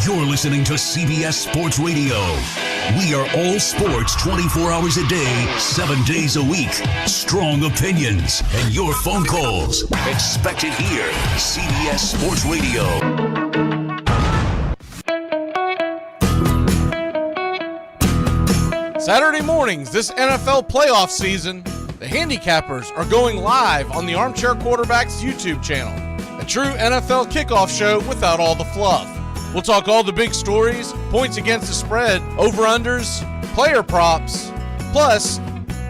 You're listening to CBS Sports Radio. We are all sports 24 hours a day, 7 days a week. Strong opinions and your phone calls. Expect it here. CBS Sports Radio. Saturday mornings this NFL playoff season, the Handicappers are going live on the Armchair Quarterbacks YouTube channel. A true NFL kickoff show without all the fluff. We'll talk all the big stories, points against the spread, over-unders, player props, plus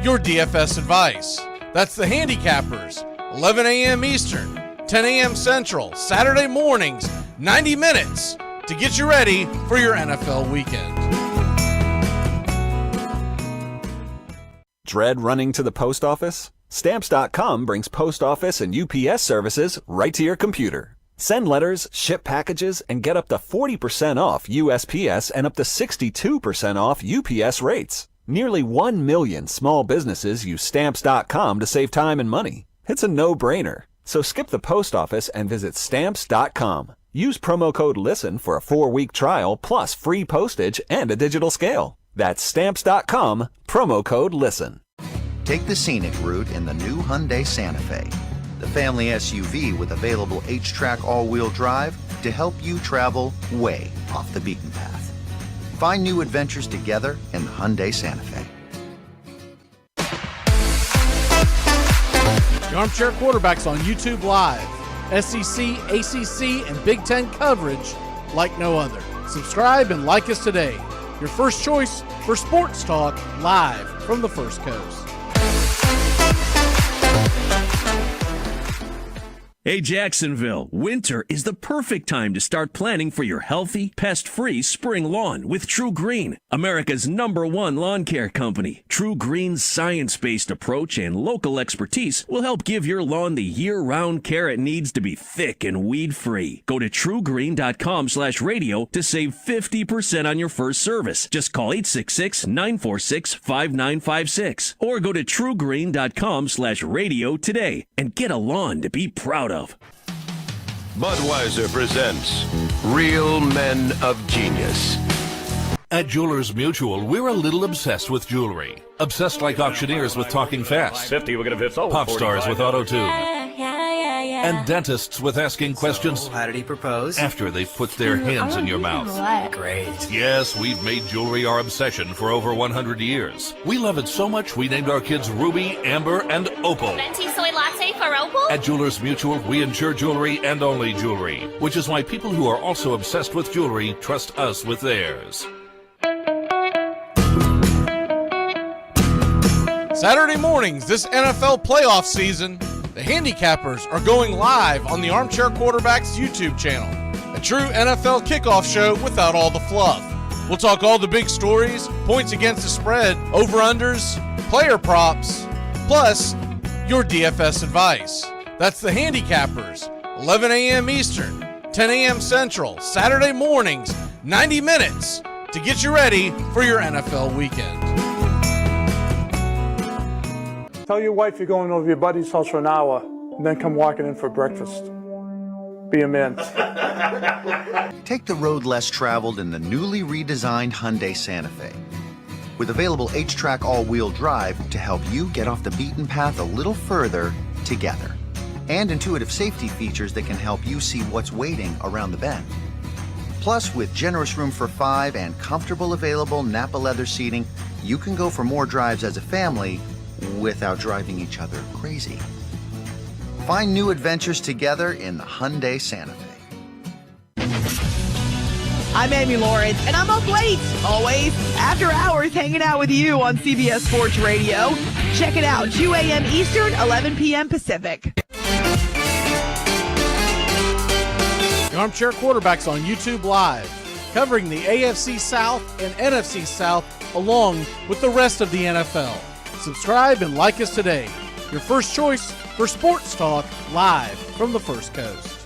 your DFS advice. That's the Handicappers, 11 a.m. Eastern, 10 a.m. Central, Saturday mornings, 90 minutes to get you ready for your NFL weekend. Dread running to the post office? Stamps.com brings post office and UPS services right to your computer. Send letters, ship packages, and get up to 40% off USPS and up to 62% off UPS rates. Nearly 1 million small businesses use Stamps.com to save time and money. It's a no-brainer. So skip the post office and visit Stamps.com. Use promo code LISTEN for a 4-week trial plus free postage and a digital scale. That's Stamps.com, promo code LISTEN. Take the scenic route in the new Hyundai Santa Fe. The family SUV with available H-Track all-wheel drive to help you travel way off the beaten path. Find new adventures together in the Hyundai Santa Fe. The Armchair Quarterbacks on YouTube Live. SEC, ACC, and Big Ten coverage like no other. Subscribe and like us today. Your first choice for sports talk live from the First Coast. Hey Jacksonville, winter is the perfect time to start planning for your healthy, pest-free spring lawn with True Green, America's #1 lawn care company. True Green's science-based approach and local expertise will help give your lawn the year-round care it needs to be thick and weed-free. Go to truegreen.com/radio to save 50% on your first service. Just call 866-946-5956 or go to truegreen.com/radio today and get a lawn to be proud of. Budweiser presents Real Men of Genius. At Jewelers Mutual, we're a little obsessed with jewelry. Obsessed like auctioneers with talking fast. 50, we're gonna fit so. Pop stars with auto-tune. Yeah. And dentists with asking questions. So, how did he propose? After they've put their hands in your mouth. Great. Yes, we've made jewelry our obsession for over 100 years. We love it so much we named our kids Ruby, Amber, and Opal. Venti soy latte for Opal? At Jewelers Mutual, we insure jewelry and only jewelry, which is why people who are also obsessed with jewelry trust us with theirs. Saturday mornings this NFL playoff season, the Handicappers are going live on the Armchair Quarterbacks YouTube channel. A true NFL kickoff show without all the fluff. We'll talk all the big stories, points against the spread, over-unders, player props, plus your DFS advice. That's the Handicappers, 11 a.m. Eastern, 10 a.m. Central, Saturday mornings, 90 minutes to get you ready for your NFL weekend. Tell your wife you're going over to your buddy's house for an hour, and then come walking in for breakfast. Be a man. Take the road less traveled in the newly redesigned Hyundai Santa Fe. With available H-Track all-wheel drive to help you get off the beaten path a little further together. And intuitive safety features that can help you see what's waiting around the bend. Plus, with generous room for 5 and comfortable available Napa leather seating, you can go for more drives as a family without driving each other crazy. Find new adventures together in the Hyundai Santa Fe. I'm Amy Lawrence, and I'm up late, always, after hours hanging out with you on CBS Sports Radio. Check it out, 2 a.m. Eastern, 11 p.m. Pacific. The Armchair Quarterbacks on YouTube Live, covering the AFC South and NFC South along with the rest of the NFL. Subscribe and like us today. Your first choice for sports talk live from the First Coast.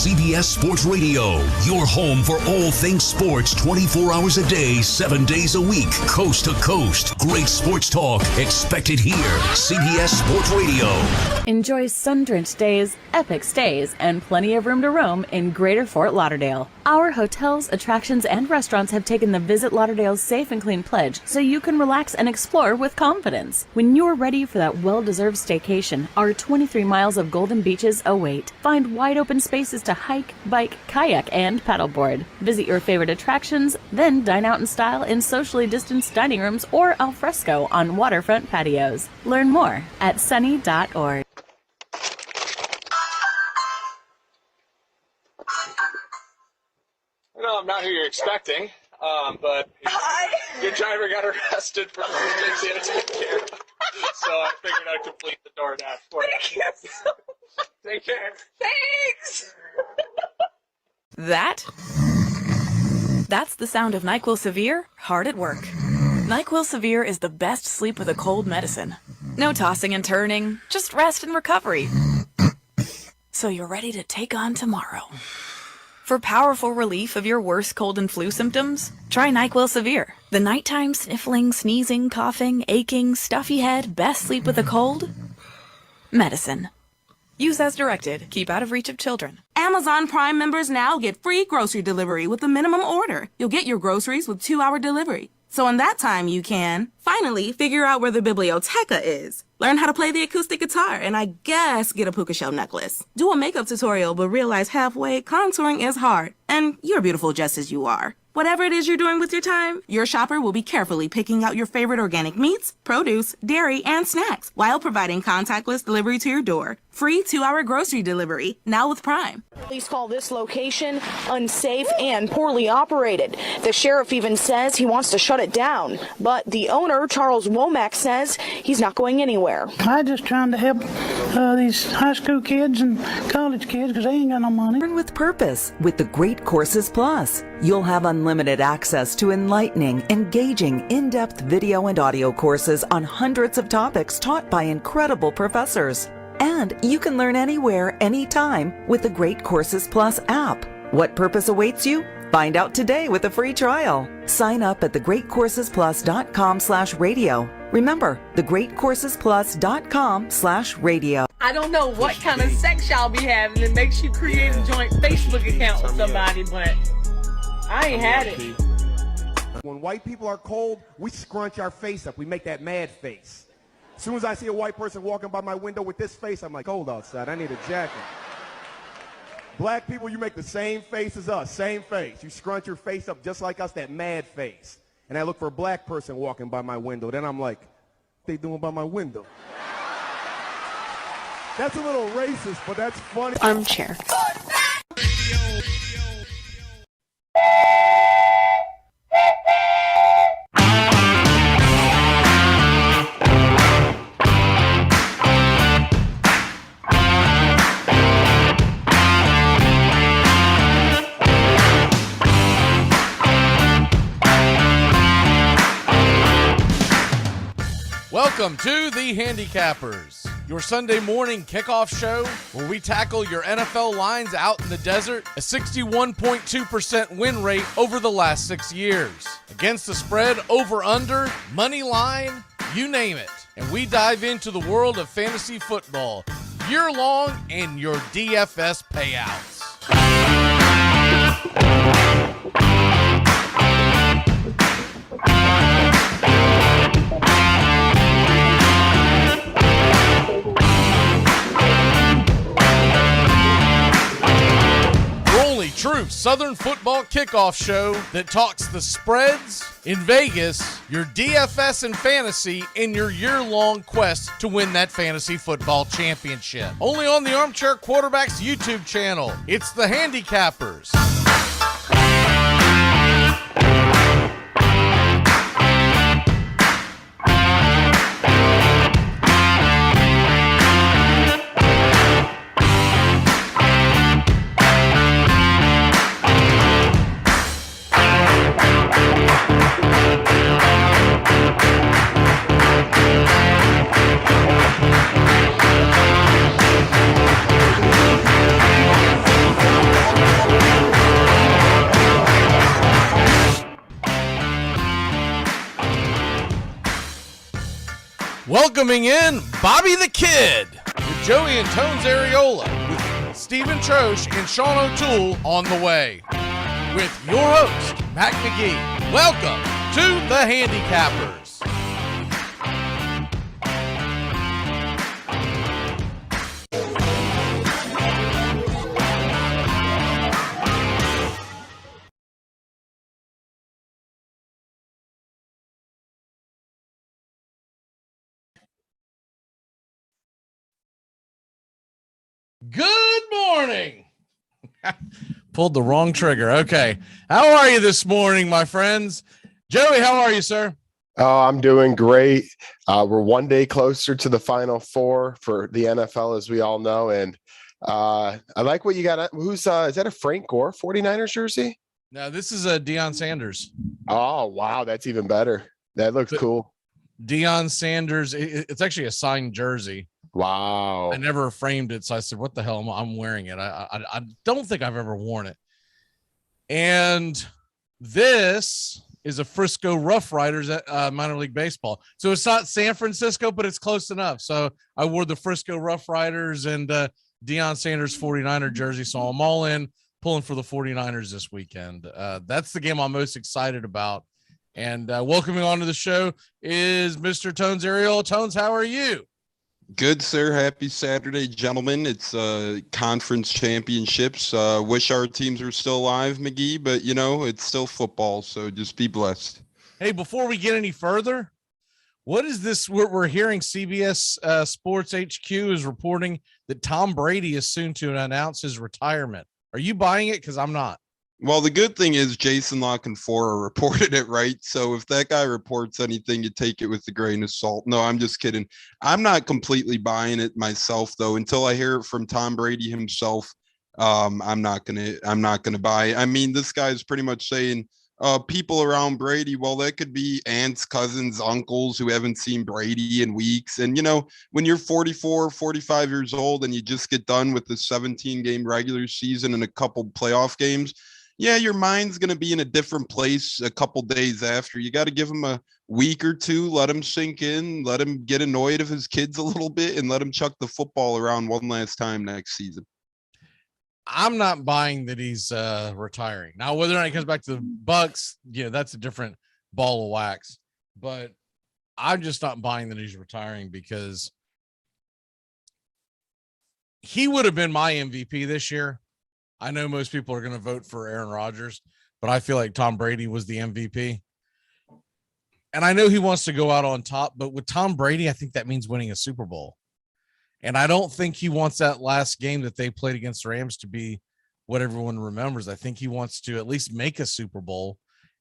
CBS Sports Radio, your home for all things sports 24 hours a day, 7 days a week, coast to coast. Great sports talk expected here. CBS Sports Radio. Enjoy sun-drenched days, epic stays, and plenty of room to roam in Greater Fort Lauderdale. Our hotels, attractions, and restaurants have taken the Visit Lauderdale's Safe and Clean pledge so you can relax and explore with confidence. When you're ready for that well-deserved staycation, our 23 miles of golden beaches await. Find wide-open spaces to hike, bike, kayak, and paddleboard. Visit your favorite attractions, then dine out in style in socially distanced dining rooms or al fresco on waterfront patios. Learn more at sunny.org. No, I'm not who you're expecting, but your driver got arrested for things he had to take care of. So I figured I'd complete the DoorDash for you. Thank you. Take care. Thanks! That's the sound of NyQuil Severe hard at work. NyQuil Severe is the best sleep with a cold medicine. No tossing and turning, just rest and recovery. So you're ready to take on tomorrow. For powerful relief of your worst cold and flu symptoms, try NyQuil Severe. The nighttime sniffling, sneezing, coughing, aching, stuffy head, best sleep with a cold medicine. Use as directed. Keep out of reach of children. Amazon Prime members now get free grocery delivery with a minimum order. You'll get your groceries with 2-hour delivery. So in that time, you can finally figure out where the biblioteca is. Learn how to play the acoustic guitar, and I guess get a puka shell necklace. Do a makeup tutorial, but realize halfway contouring is hard. And you're beautiful just as you are. Whatever it is you're doing with your time, your shopper will be carefully picking out your favorite organic meats, produce, dairy, and snacks while providing contactless delivery to your door. Free 2-hour grocery delivery, now with Prime. Police call this location unsafe and poorly operated. The sheriff even says he wants to shut it down. But the owner, Charles Womack, says he's not going anywhere. I'm just trying to help these high school kids and college kids because they ain't got no money. Learn with purpose with the Great Courses Plus. You'll have unlimited access to enlightening, engaging, in-depth video and audio courses on hundreds of topics taught by incredible professors. And you can learn anywhere, anytime with the Great Courses Plus app. What purpose awaits you? Find out today with a free trial. Sign up at thegreatcoursesplus.com/radio. Remember, thegreatcoursesplus.com/radio. I don't know what kind of sex y'all be having that makes you create a joint Facebook account with somebody, but I ain't had it. When white people are cold, we scrunch our face up. We make that mad face. As soon as I see a white person walking by my window with this face, I'm like, cold outside, I need a jacket. Black people, you make the same face as us, same face. You scrunch your face up just like us, that mad face. And I look for a black person walking by my window. Then I'm like, what they doing by my window? That's a little racist, but that's funny. Armchair. Welcome to the Handicappers, your Sunday morning kickoff show where we tackle your NFL lines out in the desert, a 61.2% win rate over the last 6 years. Against the spread, over under, money line, you name it. And we dive into the world of fantasy football, year long and your DFS payouts. True Southern football kickoff show that talks the spreads in Vegas, your DFS and fantasy, and your year-long quest to win that fantasy football championship. Only on the Armchair Quarterbacks YouTube channel. It's the Handicappers. Welcoming in Bobby the Kid with Joey and Tones Areola with Stephen Troche and Sean O'Toole on the way. With your host, Mac McGee. Welcome to the Handicappers. Good morning. Pulled the wrong trigger. Okay. How are you this morning, my friends? Joey, how are you, sir? Oh, I'm doing great. We're one day closer to the Final Four for the NFL, as we all know. And I like what you got. Is that a Frank Gore 49ers jersey? No, this is a Deion Sanders. Oh, wow. That's even better. That looks cool. Deion Sanders. It's actually a signed jersey. Wow. I never framed it, so I said, what the hell? I'm wearing it. I don't think I've ever worn it. And this is a Frisco Rough Riders at minor league baseball. So it's not San Francisco, but it's close enough. So I wore the Frisco Rough Riders and Deion Sanders 49er jersey. So I'm all in, pulling for the 49ers this weekend. That's the game I'm most excited about. And welcoming onto the show is Mr. Tones Areola. Tones, how are you? Good, sir. Happy Saturday, gentlemen. It's conference championships. Wish our teams were still alive, McGee, but, you know, it's still football, so just be blessed. Hey, before we get any further, what is this? We're hearing CBS Sports HQ is reporting that Tom Brady is soon to announce his retirement. Are you buying it? Because I'm not. Well, the good thing is Jason La Canfora reported it, right? So if that guy reports anything, you take it with a grain of salt. No, I'm just kidding. I'm not completely buying it myself, though. Until I hear it from Tom Brady himself, I'm not gonna buy it. I mean, this guy's pretty much saying people around Brady, well, that could be aunts, cousins, uncles who haven't seen Brady in weeks. And, you know, when you're 44, 45 years old and you just get done with the 17-game regular season and a couple playoff games, yeah, your mind's going to be in a different place a couple days after. You got to give him a week or two, let him sink in, let him get annoyed of his kids a little bit, and let him chuck the football around one last time next season. I'm not buying that he's retiring. Now, whether or not he comes back to the Bucks, yeah, that's a different ball of wax. But I'm just not buying that he's retiring because he would have been my MVP this year. I know most people are going to vote for Aaron Rodgers, but I feel like Tom Brady was the MVP. And I know he wants to go out on top, but with Tom Brady, I think that means winning a Super Bowl. And I don't think he wants that last game that they played against the Rams to be what everyone remembers. I think he wants to at least make a Super Bowl.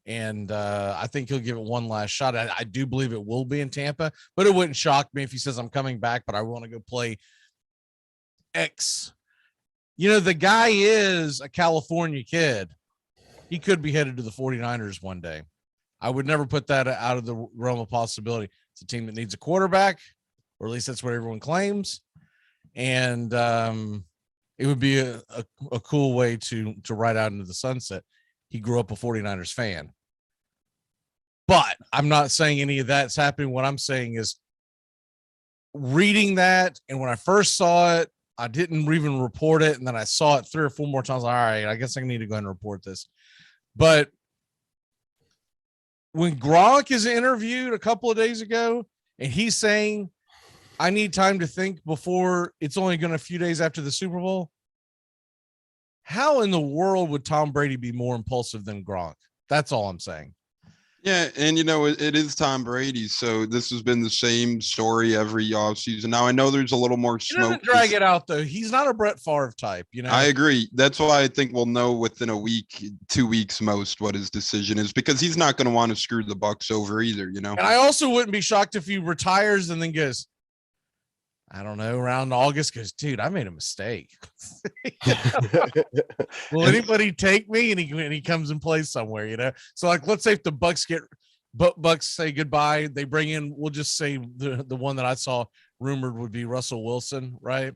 And I think he'll give it one last shot. I do believe it will be in Tampa, but it wouldn't shock me if he says, I'm coming back, but I want to go play X. You know, the guy is a California kid. He could be headed to the 49ers one day. I would never put that out of the realm of possibility. It's a team that needs a quarterback, or at least that's what everyone claims. And it would be a cool way to ride out into the sunset. He grew up a 49ers fan. But I'm not saying any of that's happening. What I'm saying is reading that, and when I first saw it, I didn't even report it, and then I saw it 3 or 4 more times. All right, I guess I need to go ahead and report this. But when Gronk is interviewed a couple of days ago, and he's saying, I need time to think before it's only going to a few days after the Super Bowl, how in the world would Tom Brady be more impulsive than Gronk? That's all I'm saying. Yeah, and, you know, it is Tom Brady, so this has been the same story every offseason. Now, I know there's a little more smoke. He doesn't drag it out, though. He's not a Brett Favre type, you know? I agree. That's why I think we'll know within a week, 2 weeks most what his decision is, because he's not going to want to screw the Bucks over either, you know? And I also wouldn't be shocked if he retires and then goes, I don't know, around August, goes, dude, I made a mistake. Will anybody take me? And he comes and plays somewhere, you know? So, like, let's say if the Bucks say goodbye, they bring in, we'll just say the one that I saw rumored would be Russell Wilson, right?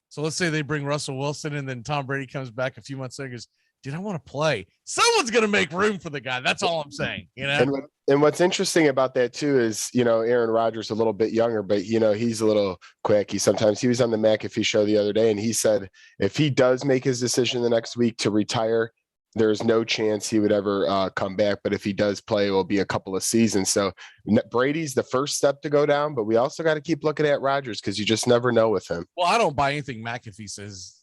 So let's say they bring Russell Wilson, and then Tom Brady comes back a few months later and goes, dude, I want to play. Someone's going to make room for the guy. That's all I'm saying, you know? And what's interesting about that too is, Aaron Rodgers a little bit younger, but he's a little quick. He was on the McAfee show the other day, and he said if he does make his decision the next week to retire, there's no chance he would ever come back. But if he does play, it will be a couple of seasons. So Brady's the first step to go down, but we also got to keep looking at Rodgers because you just never know with him. Well, I don't buy anything McAfee says.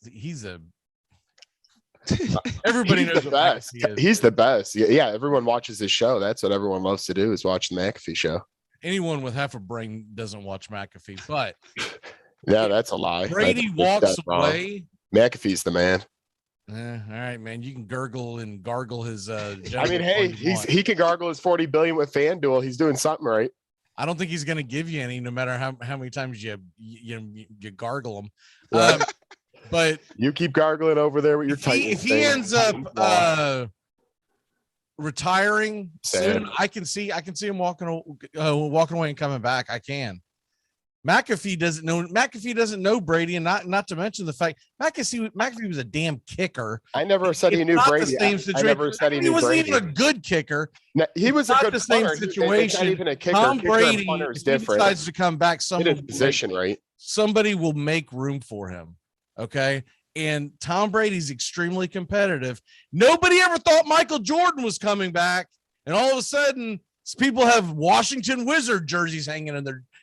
Everybody knows the best. He's the best. Yeah, everyone watches his show. That's what everyone loves to do is watch the McAfee show. Anyone with half a brain doesn't watch McAfee, but yeah, that's a lie. Brady walks away. McAfee's the man. All right, man. You can gurgle his. He can gargle his $40 billion with FanDuel. He's doing something right. I don't think he's going to give you any, no matter how many times you gargle him. Right. But you keep gargling over there with your Titans. If he ends up retiring soon, I can see him walking away and coming back. I can. McAfee doesn't know Brady, and not to mention the fact McAfee was a damn kicker. I never said he knew Brady. I never said he knew wasn't Brady. even a good kicker. No, he was a good the same punter. situation. It's not even a kicker. Tom Kicker Brady, is if he decides to come back, right? Somebody will make room for him. Okay. And Tom Brady's extremely competitive. Nobody ever thought Michael Jordan was coming back. And all of a sudden, people have Washington Wizard jerseys hanging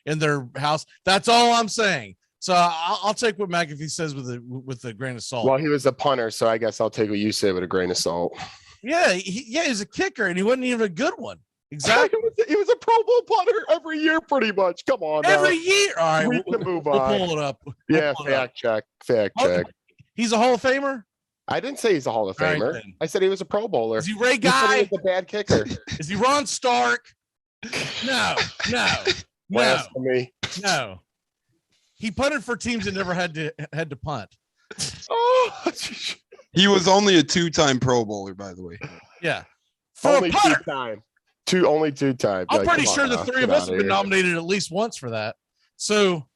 in their house. That's all I'm saying. So I'll take what McAfee says with a grain of salt. Well, he was a punter, so I guess I'll take what you say with a grain of salt. Yeah, he's a kicker, and he wasn't even a good one. Exactly. He was a Pro Bowl punter every year, pretty much. Come on, every year. All right, we can move on. We'll pull it up. Fact check. He's a Hall of Famer. I didn't say he's a Hall of Famer. Right, I said he was a Pro Bowler. Is he Ray Guy? He's a bad kicker. Is he Ron Stark? No. Blasphemy. No. He punted for teams that never had to punt. Oh, he was only a 2-time Pro Bowler, by the way. Yeah, only 2-time. Only 2 times. I'm pretty sure the three of us have been nominated at least once for that. So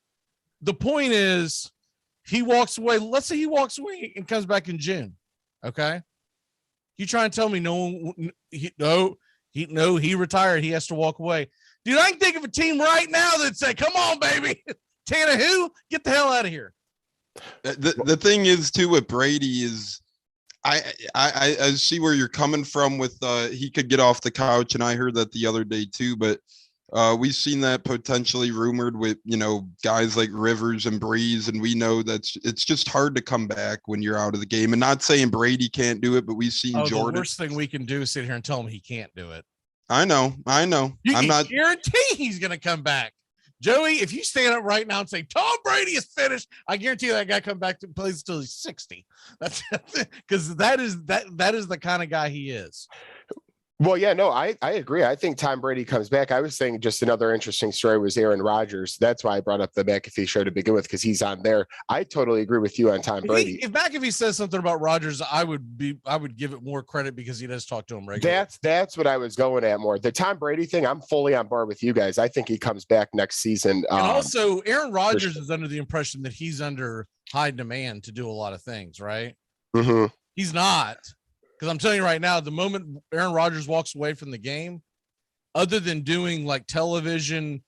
the point is, he walks away. Let's say he walks away and comes back in June. Okay. You try and tell me he retired. He has to walk away. Dude, I can think of a team right now that say, come on, baby. Tannehill, get the hell out of here. The thing is too with Brady is I see where you're coming from with he could get off the couch, and I heard that the other day too, but we've seen that potentially rumored with guys like Rivers and Breeze, and we know it's just hard to come back when you're out of the game. And not saying Brady can't do it, but we've seen Jordan. The worst thing we can do is sit here and tell him he can't do it. I know. You can guarantee he's going to come back. Joey, if you stand up right now and say Tom Brady is finished, I guarantee that guy come back to plays until he's 60. That's because that is the kind of guy he is. Well, yeah, no, I agree. I think Tom Brady comes back. I was saying just another interesting story was Aaron Rodgers. That's why I brought up the McAfee show to begin with, because he's on there. I totally agree with you on Tom Brady. If McAfee says something about Rodgers, I would give it more credit because he does talk to him regularly. That's what I was going at more. The Tom Brady thing, I'm fully on board with you guys. I think he comes back next season. And also, Aaron Rodgers is under the impression that he's under high demand to do a lot of things, right? Mm-hmm. He's not. Because I'm telling you right now, the moment Aaron Rodgers walks away from the game, other than doing like television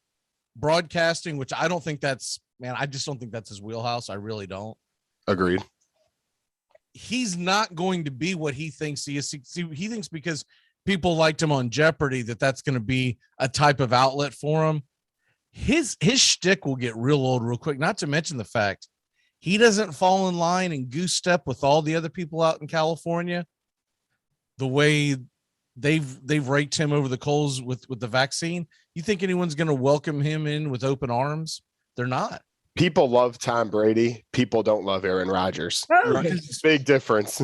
broadcasting, which I just don't think that's his wheelhouse. I really don't. Agreed. He's not going to be what he thinks he is. See, he thinks because people liked him on Jeopardy that's going to be a type of outlet for him. His shtick will get real old real quick. Not to mention the fact he doesn't fall in line and goose step with all the other people out in California. The way they've raked him over the coals with the vaccine. You think anyone's going to welcome him in with open arms? They're not. People love Tom Brady. People don't love Aaron Rodgers. It's a big difference.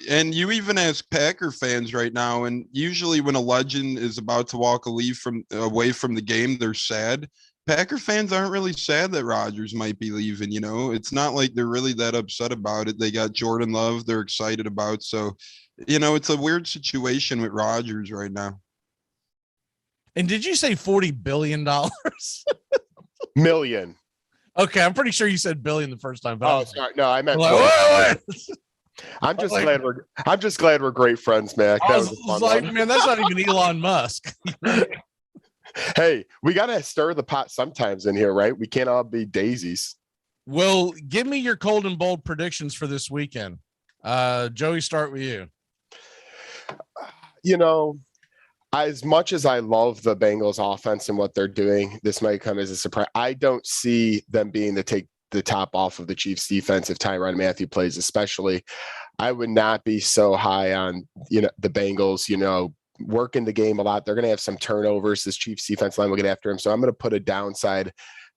And you even ask Packer fans right now, and usually when a legend is about to walk away from the game, they're sad. Packer fans aren't really sad that Rodgers might be leaving. It's not like they're really that upset about it. They got Jordan Love they're excited about. So, it's a weird situation with Rodgers right now. And did you say $40 billion? Million. Okay, I'm pretty sure you said billion the first time. But sorry. No, I meant wait. I'm just glad we're great friends, Mac. I was like, man, that's not even Elon Musk. Hey, we gotta stir the pot sometimes in here, right? We can't all be daisies. Well, give me your cold and bold predictions for this weekend. Joey, start with you. You know, as much as I love the Bengals offense and what they're doing, this might come as a surprise. I don't see them being to take the top off of the Chiefs defense if Tyrann Mathieu plays, especially. I would not be so high on, the Bengals, working the game a lot. They're going to have some turnovers. This Chiefs defense line will get after him. So I'm going to put a downside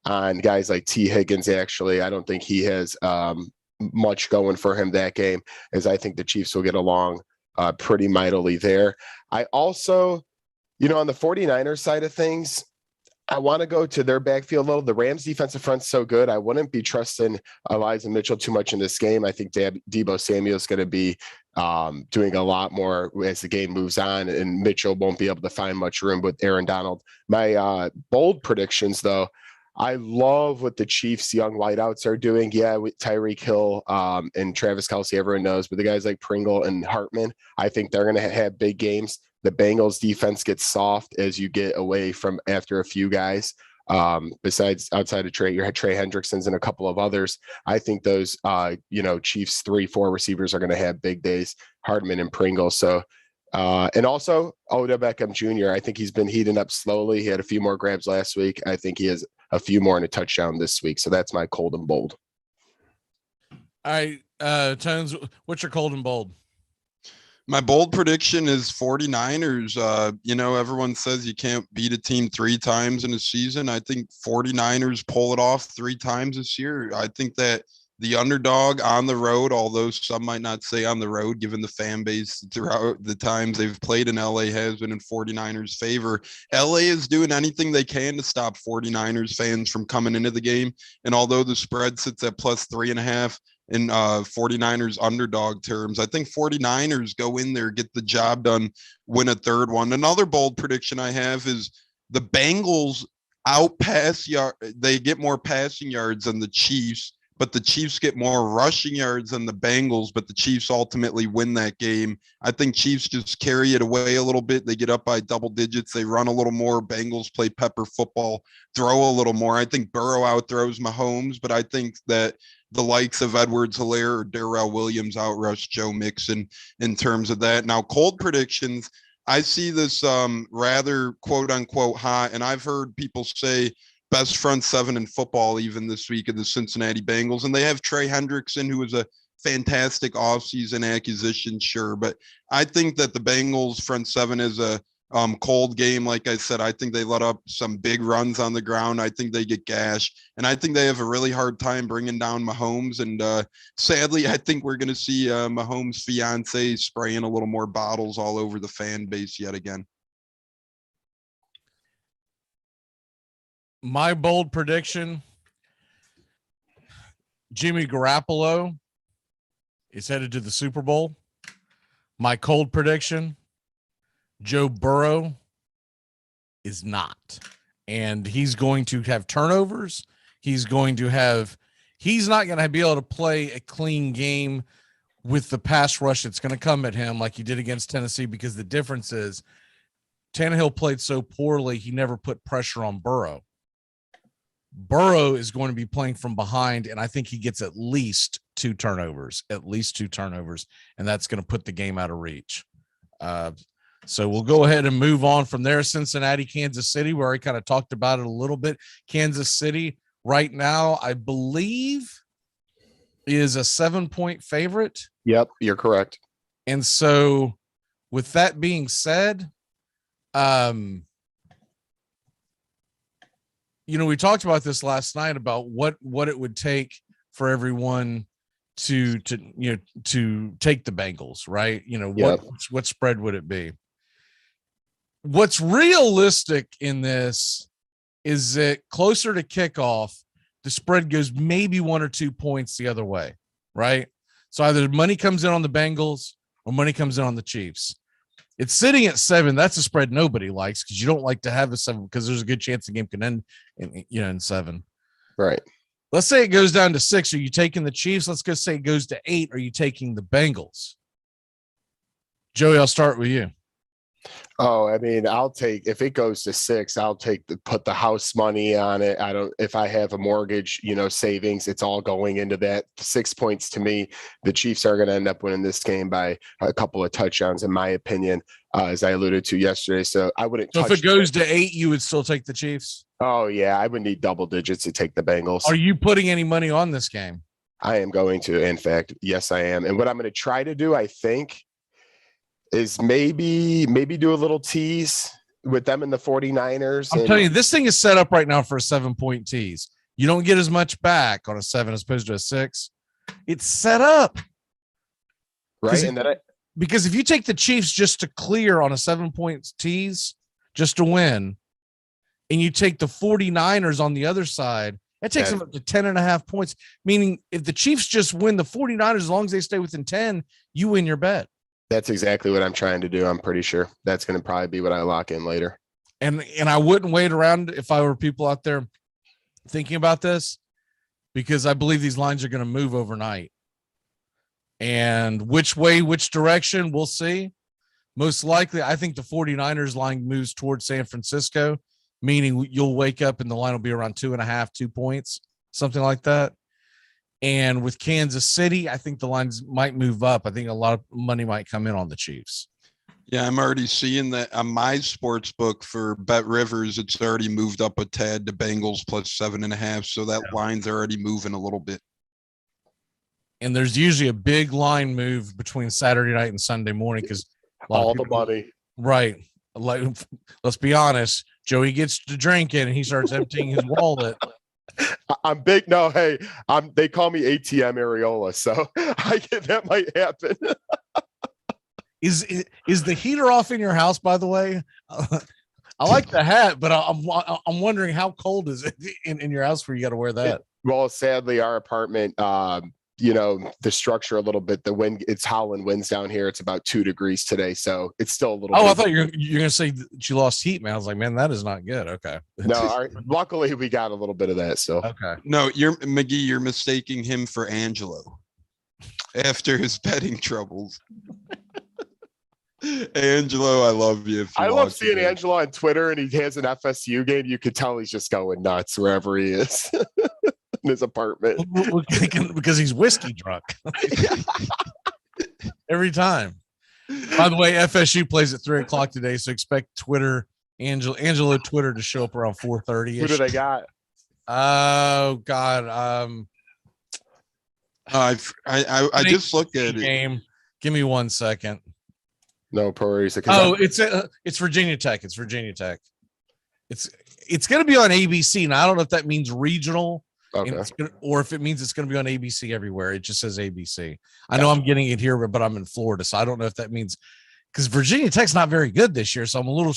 on guys like T. Higgins. Actually, I don't think he has much going for him that game, as I think the Chiefs will get along pretty mightily there. I also, on the 49ers side of things, I want to go to their backfield a little. The Rams defensive front's so good. I wouldn't be trusting Elijah Mitchell too much in this game. I think Deebo Samuel's going to be doing a lot more as the game moves on, and Mitchell won't be able to find much room with Aaron Donald. My bold predictions, though, I love what the Chiefs' young wideouts are doing. Yeah, with Tyreek Hill and Travis Kelce, everyone knows, but the guys like Pringle and Hartman, I think they're going to have big games. The Bengals defense gets soft as you get away from after a few guys. Besides outside of Trey Hendrickson's and a couple of others, I think those Chiefs 3-4 receivers are going to have big days, Hardman and Pringle. So and also Odell Beckham Jr. I think he's been heating up slowly. He had a few more grabs last week. I think he has a few more in a touchdown this week. So that's my cold and bold. All right, Tones, what's your cold and bold? My bold prediction is 49ers. Everyone says you can't beat a team 3 times in a season. I think 49ers pull it off 3 times this year. I think that the underdog on the road, although some might not say on the road, given the fan base throughout the times they've played in LA, has been in 49ers favor. LA is doing anything they can to stop 49ers fans from coming into the game. And although the spread sits at plus 3.5, in 49ers underdog terms, I think 49ers go in there, get the job done, win a third one. Another bold prediction I have is the Bengals they get more passing yards than the Chiefs, but the Chiefs get more rushing yards than the Bengals, but the Chiefs ultimately win that game. I think Chiefs just carry it away a little bit. They get up by double digits. They run a little more. Bengals play pepper football, throw a little more. I think Burrow outthrows Mahomes, but I think that the likes of Edwards-Helaire or Darrell Williams outrush Joe Mixon in terms of that. Now, cold predictions, I see this rather quote-unquote hot, and I've heard people say best front 7 in football even this week of the Cincinnati Bengals, and they have Trey Hendrickson, who was a fantastic offseason acquisition, sure, but I think that the Bengals front 7 is a cold game. Like I said, I think they let up some big runs on the ground. I think they get gashed, and I think they have a really hard time bringing down Mahomes. And sadly, I think we're going to see Mahomes' fiance spraying a little more bottles all over the fan base yet again. My bold prediction: Jimmy Garoppolo is headed to the Super Bowl. My cold prediction: Joe Burrow is not. And he's going to have turnovers. He's not going to be able to play a clean game with the pass rush that's going to come at him like he did against Tennessee, because the difference is Tannehill played so poorly, he never put pressure on Burrow. Burrow is going to be playing from behind, and I think he gets at least two turnovers, and that's going to put the game out of reach. So we'll go ahead and move on from there. Cincinnati, Kansas City, we already kind of talked about it a little bit. Kansas City right now, I believe, is a 7-point favorite. Yep, you're correct. And so with that being said, we talked about this last night about what it would take for everyone to take the Bengals, right? Yep. What spread would it be? What's realistic in this is that closer to kickoff, the spread goes maybe 1 or 2 points the other way, right? So either money comes in on the Bengals or money comes in on the Chiefs. It's sitting at 7. That's a spread nobody likes, because you don't like to have a 7, because there's a good chance the game can end in 7. Right. Let's say it goes down to 6. Are you taking the Chiefs? Let's go say it goes to 8. Are you taking the Bengals? Joey, I'll start with you. Oh, I mean, I'll take, if it goes to 6, I'll put the house money on it. If I have a mortgage, savings, it's all going into that. 6 points to me. The Chiefs are going to end up winning this game by a couple of touchdowns, in my opinion, as I alluded to yesterday. So I wouldn't. So if it goes to 8, you would still take the Chiefs? Oh, yeah. I would need double digits to take the Bengals. Are you putting any money on this game? I am going to. In fact, yes, I am. And what I'm going to try to do, I think, is maybe do a little tease with them and the 49ers. I'm telling you, this thing is set up right now for a 7-point tease. You don't get as much back on a 7 as opposed to a 6. It's set up. Right. And because if you take the Chiefs just to clear on a 7-point tease, just to win, and you take the 49ers on the other side, that takes them up to 10.5 points. Meaning if the Chiefs just win the 49ers, as long as they stay within 10, you win your bet. That's exactly what I'm trying to do. I'm pretty sure that's going to probably be what I lock in later. And I wouldn't wait around if I were people out there thinking about this, because I believe these lines are going to move overnight. And which direction, we'll see. Most likely, I think the 49ers line moves towards San Francisco, meaning you'll wake up and the line will be around 2.5, 2 points, something like that. And with Kansas City, I think the lines might move up. I think a lot of money might come in on the Chiefs. Yeah, I'm already seeing that on my sports book for Bet Rivers. It's already moved up a tad to Bengals plus 7.5. So that line's already moving a little bit. And there's usually a big line move between Saturday night and Sunday morning because all the money. Right. Like, let's be honest. Joey gets to drinking and he starts emptying his wallet. I'm big. No, hey, they call me ATM Areola, so that might happen. Is the heater off in your house, by the way? I like the hat, but I'm wondering how cold is it in your house where you got to wear that? Well, sadly, our apartment, the structure a little bit, the wind, it's howling winds down here. It's about 2 degrees today. So it's still a little. I thought you're going to say that you lost heat, man. I was like, man, that is not good. Okay. No, luckily we got a little bit of that. So, okay. No, you're mistaking him for Angelo after his betting troubles. Angelo, I love you. I love seeing Angelo on Twitter, and he has an FSU game. You could tell he's just going nuts wherever he is. In his apartment because he's whiskey drunk every time. By the way, FSU plays at 3:00 today, so expect Twitter Angelo Twitter to show up around 4:30. Who do they got? Oh God, I just looked at it. Game. Give me 1 second. No, Parisa. Oh, it's Virginia Tech. It's Virginia Tech. It's going to be on ABC. Now I don't know if that means regional. Okay. Or if it means it's going to be on ABC everywhere. It just says ABC. I know I'm getting it here, but I'm in Florida, so I don't know if that means, because Virginia Tech's not very good this year, so I'm a little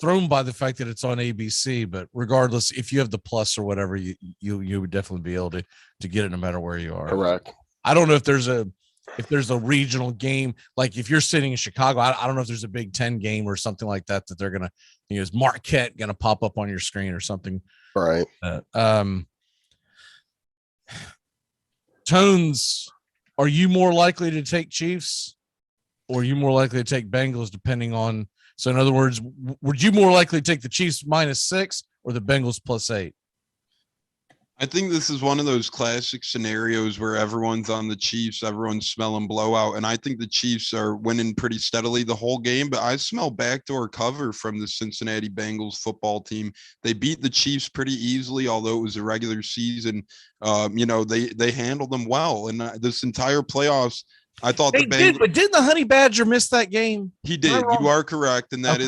thrown by the fact that it's on ABC. But regardless, if you have the plus or whatever, you would definitely be able to get it no matter where you are. Correct. I don't know if there's a regional game, like if you're sitting in Chicago, I don't know if there's a Big Ten game or something like that they're gonna, is Marquette gonna pop up on your screen or something? Right. Tones, are you more likely to take Chiefs or are you more likely to take Bengals, depending on, so in other words, would you more likely to take the Chiefs -6 or the Bengals +8? I think this is one of those classic scenarios where everyone's on the Chiefs, everyone's smelling blowout, and I think the Chiefs are winning pretty steadily the whole game, but I smell backdoor cover from the Cincinnati Bengals football team. They beat the Chiefs pretty easily, although it was a regular season. They handled them well, and this entire playoffs, I thought they did, but didn't the Honey Badger miss that game? He did. You are correct, and that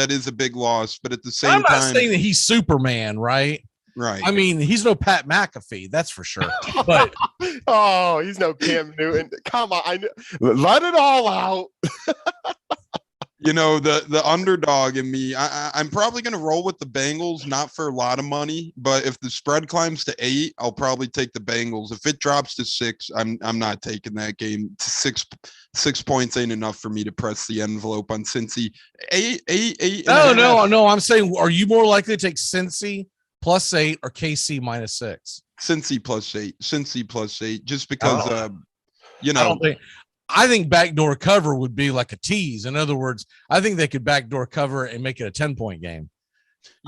is a big loss, but at the same time, I'm not saying that he's Superman, right? Right. I mean, he's no Pat McAfee, that's for sure. But oh, he's no Cam Newton. Come on, let it all out. The underdog in me, I'm probably going to roll with the Bengals, not for a lot of money, but if the spread climbs to 8, I'll probably take the Bengals. If it drops to 6, I'm not taking that game. 6 points ain't enough for me to press the envelope on Cincy. 8. No. I'm saying, are you more likely to take Cincy +8 or KC -6? Cincy +8, just because I don't think. I think backdoor cover would be like a tease. In other words, I think they could backdoor cover and make it a 10-point game.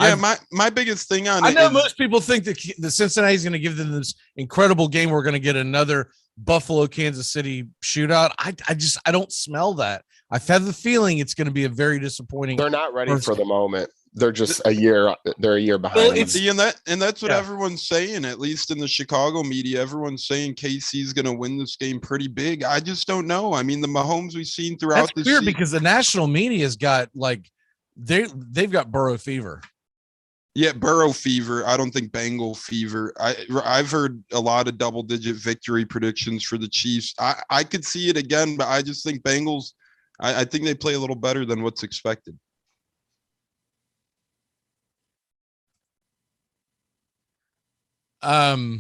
Yeah, my biggest thing on I it know is most people think that the Cincinnati's going to give them this incredible game. We're going to get another Buffalo Kansas City shootout. I don't smell that. I have the feeling it's going to be a very disappointing. They're not ready for the moment. They're just a year. They're a year behind. Well, that's what everyone's saying. At least in the Chicago media, everyone's saying KC's going to win this game pretty big. I just don't know. I mean, the Mahomes we've seen throughout this year, because the national media's got like they've got Burrow fever. Yeah, Burrow fever. I don't think Bengal fever. I've heard a lot of double-digit victory predictions for the Chiefs. I could see it again, but I just think Bengals. I think they play a little better than what's expected. All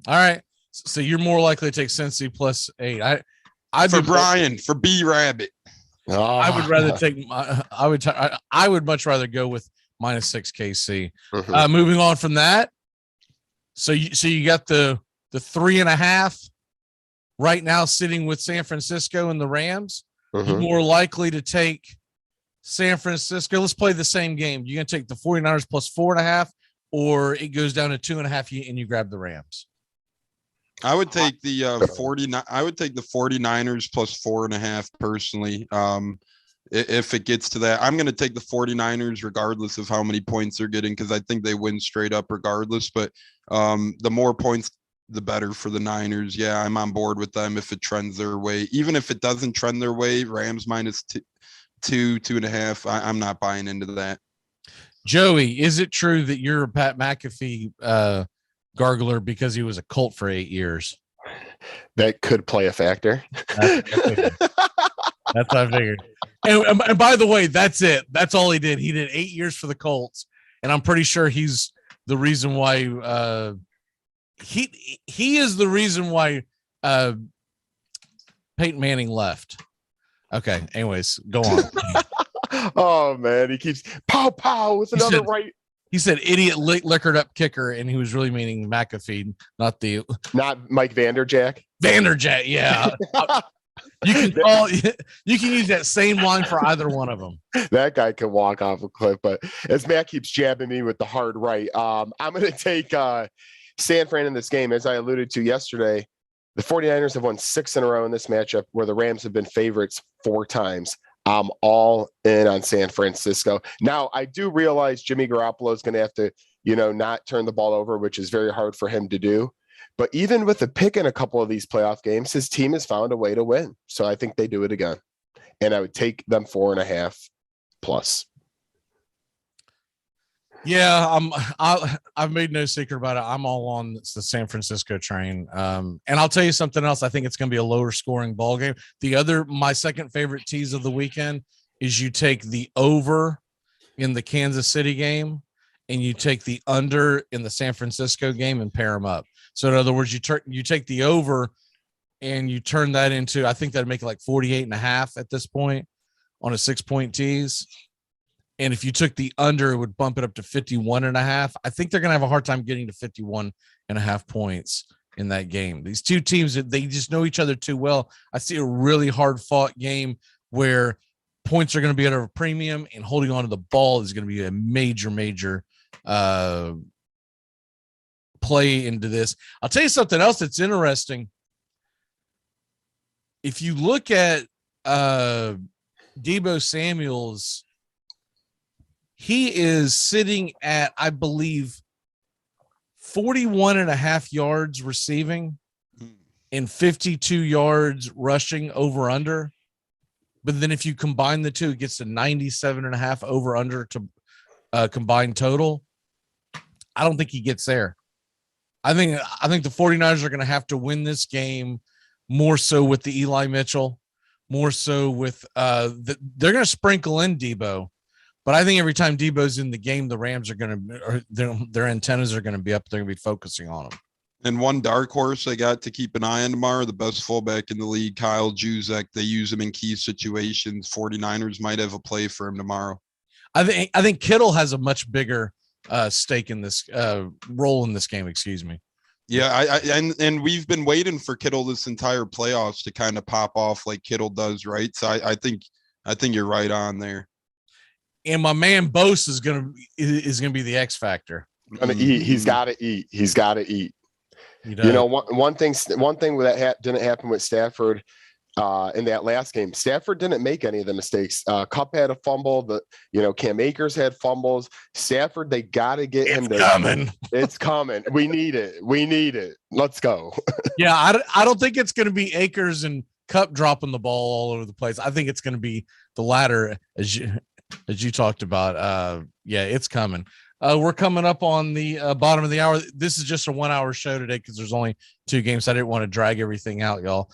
right. So you're more likely to take Cincy +8. For B Rabbit. I would rather take. I would much rather go with -6 KC. Mm-hmm. Moving on from that. So you got the 3.5 right now sitting with San Francisco and the Rams. Mm-hmm. You're more likely to take San Francisco. Let's play the same game. You're going to take the 49ers +4.5, or it goes down to 2.5 and you grab the Rams. I would take the 49. I would take the 49ers +4.5 personally. If it gets to that, I'm going to take the 49ers regardless of how many points they're getting, because I think they win straight up regardless. But the more points, the better for the Niners. Yeah, I'm on board with them if it trends their way. Even if it doesn't trend their way, Rams -2.5. I'm not buying into that. Joey, is it true that you're a Pat McAfee gargler because he was a Colt for 8 years? That could play a factor. That's what I figured. And by the way, that's it. That's all he did. He did 8 years for the Colts, and I'm pretty sure he's the reason why he is the reason why Peyton Manning left. Okay. Anyways, go on. Oh man, he keeps pow with another right. He said idiot liquored up kicker, and he was really meaning McAfee, not Mike Vanderjack. Vanderjack, yeah. You can use that same line for either one of them. That guy can walk off a cliff, but as Matt keeps jabbing me with the hard right, I'm going to take San Fran in this game. As I alluded to yesterday, the 49ers have won 6 in a row in this matchup, where the Rams have been favorites 4 times. I'm all in on San Francisco. Now, I do realize Jimmy Garoppolo is going to have to, not turn the ball over, which is very hard for him to do. But even with the pick in a couple of these playoff games, his team has found a way to win. So I think they do it again. And I would take them 4.5+. Yeah, I've made no secret about it. I'm all on the San Francisco train. And I'll tell you something else. I think it's going to be a lower scoring ball game. My second favorite tease of the weekend is you take the over in the Kansas City game and you take the under in the San Francisco game and pair them up. So in other words, you take the over and you turn that into, I think that'd make it like 48.5 at this point on a 6-point tease. And if you took the under, it would bump it up to 51.5. I think they're going to have a hard time getting to 51.5 points in that game. These two teams, they just know each other too well. I see a really hard fought game where points are going to be at a premium, and holding on to the ball is going to be a major play into this. I'll tell you something else that's interesting. If you look at Deebo Samuel's, he is sitting at, I believe, 41.5 yards receiving and 52 yards rushing over under. But then if you combine the two, it gets to 97.5 over under to combined total. I don't think he gets there. I think the 49ers are going to have to win this game more so with the Eli Mitchell, more so with they're going to sprinkle in Deebo. But I think every time Debo's in the game, the Rams are going to, their antennas are going to be up. They're going to be focusing on him. And one dark horse I got to keep an eye on tomorrow, the best fullback in the league, Kyle Juszczyk. They use him in key situations. 49ers might have a play for him tomorrow. I think Kittle has a much bigger stake in this role in this game. Excuse me. Yeah, and we've been waiting for Kittle this entire playoffs to kind of pop off like Kittle does, right? So I think you're right on there. And my man Bose is gonna be the X factor. Gonna eat. He's got to eat. He's got to eat. You know, one thing that didn't happen with Stafford in that last game. Stafford didn't make any of the mistakes. Kupp had a fumble. Cam Akers had fumbles. Stafford, they got to get him. Coming. It's coming. We need it. Let's go. Yeah, I don't think it's going to be Akers and Kupp dropping the ball all over the place. I think it's going to be the latter, as you talked about. Yeah, it's coming. We're coming up on the bottom of the hour. This is just a 1 hour show today because there's only 2 games. I didn't want to drag everything out, y'all.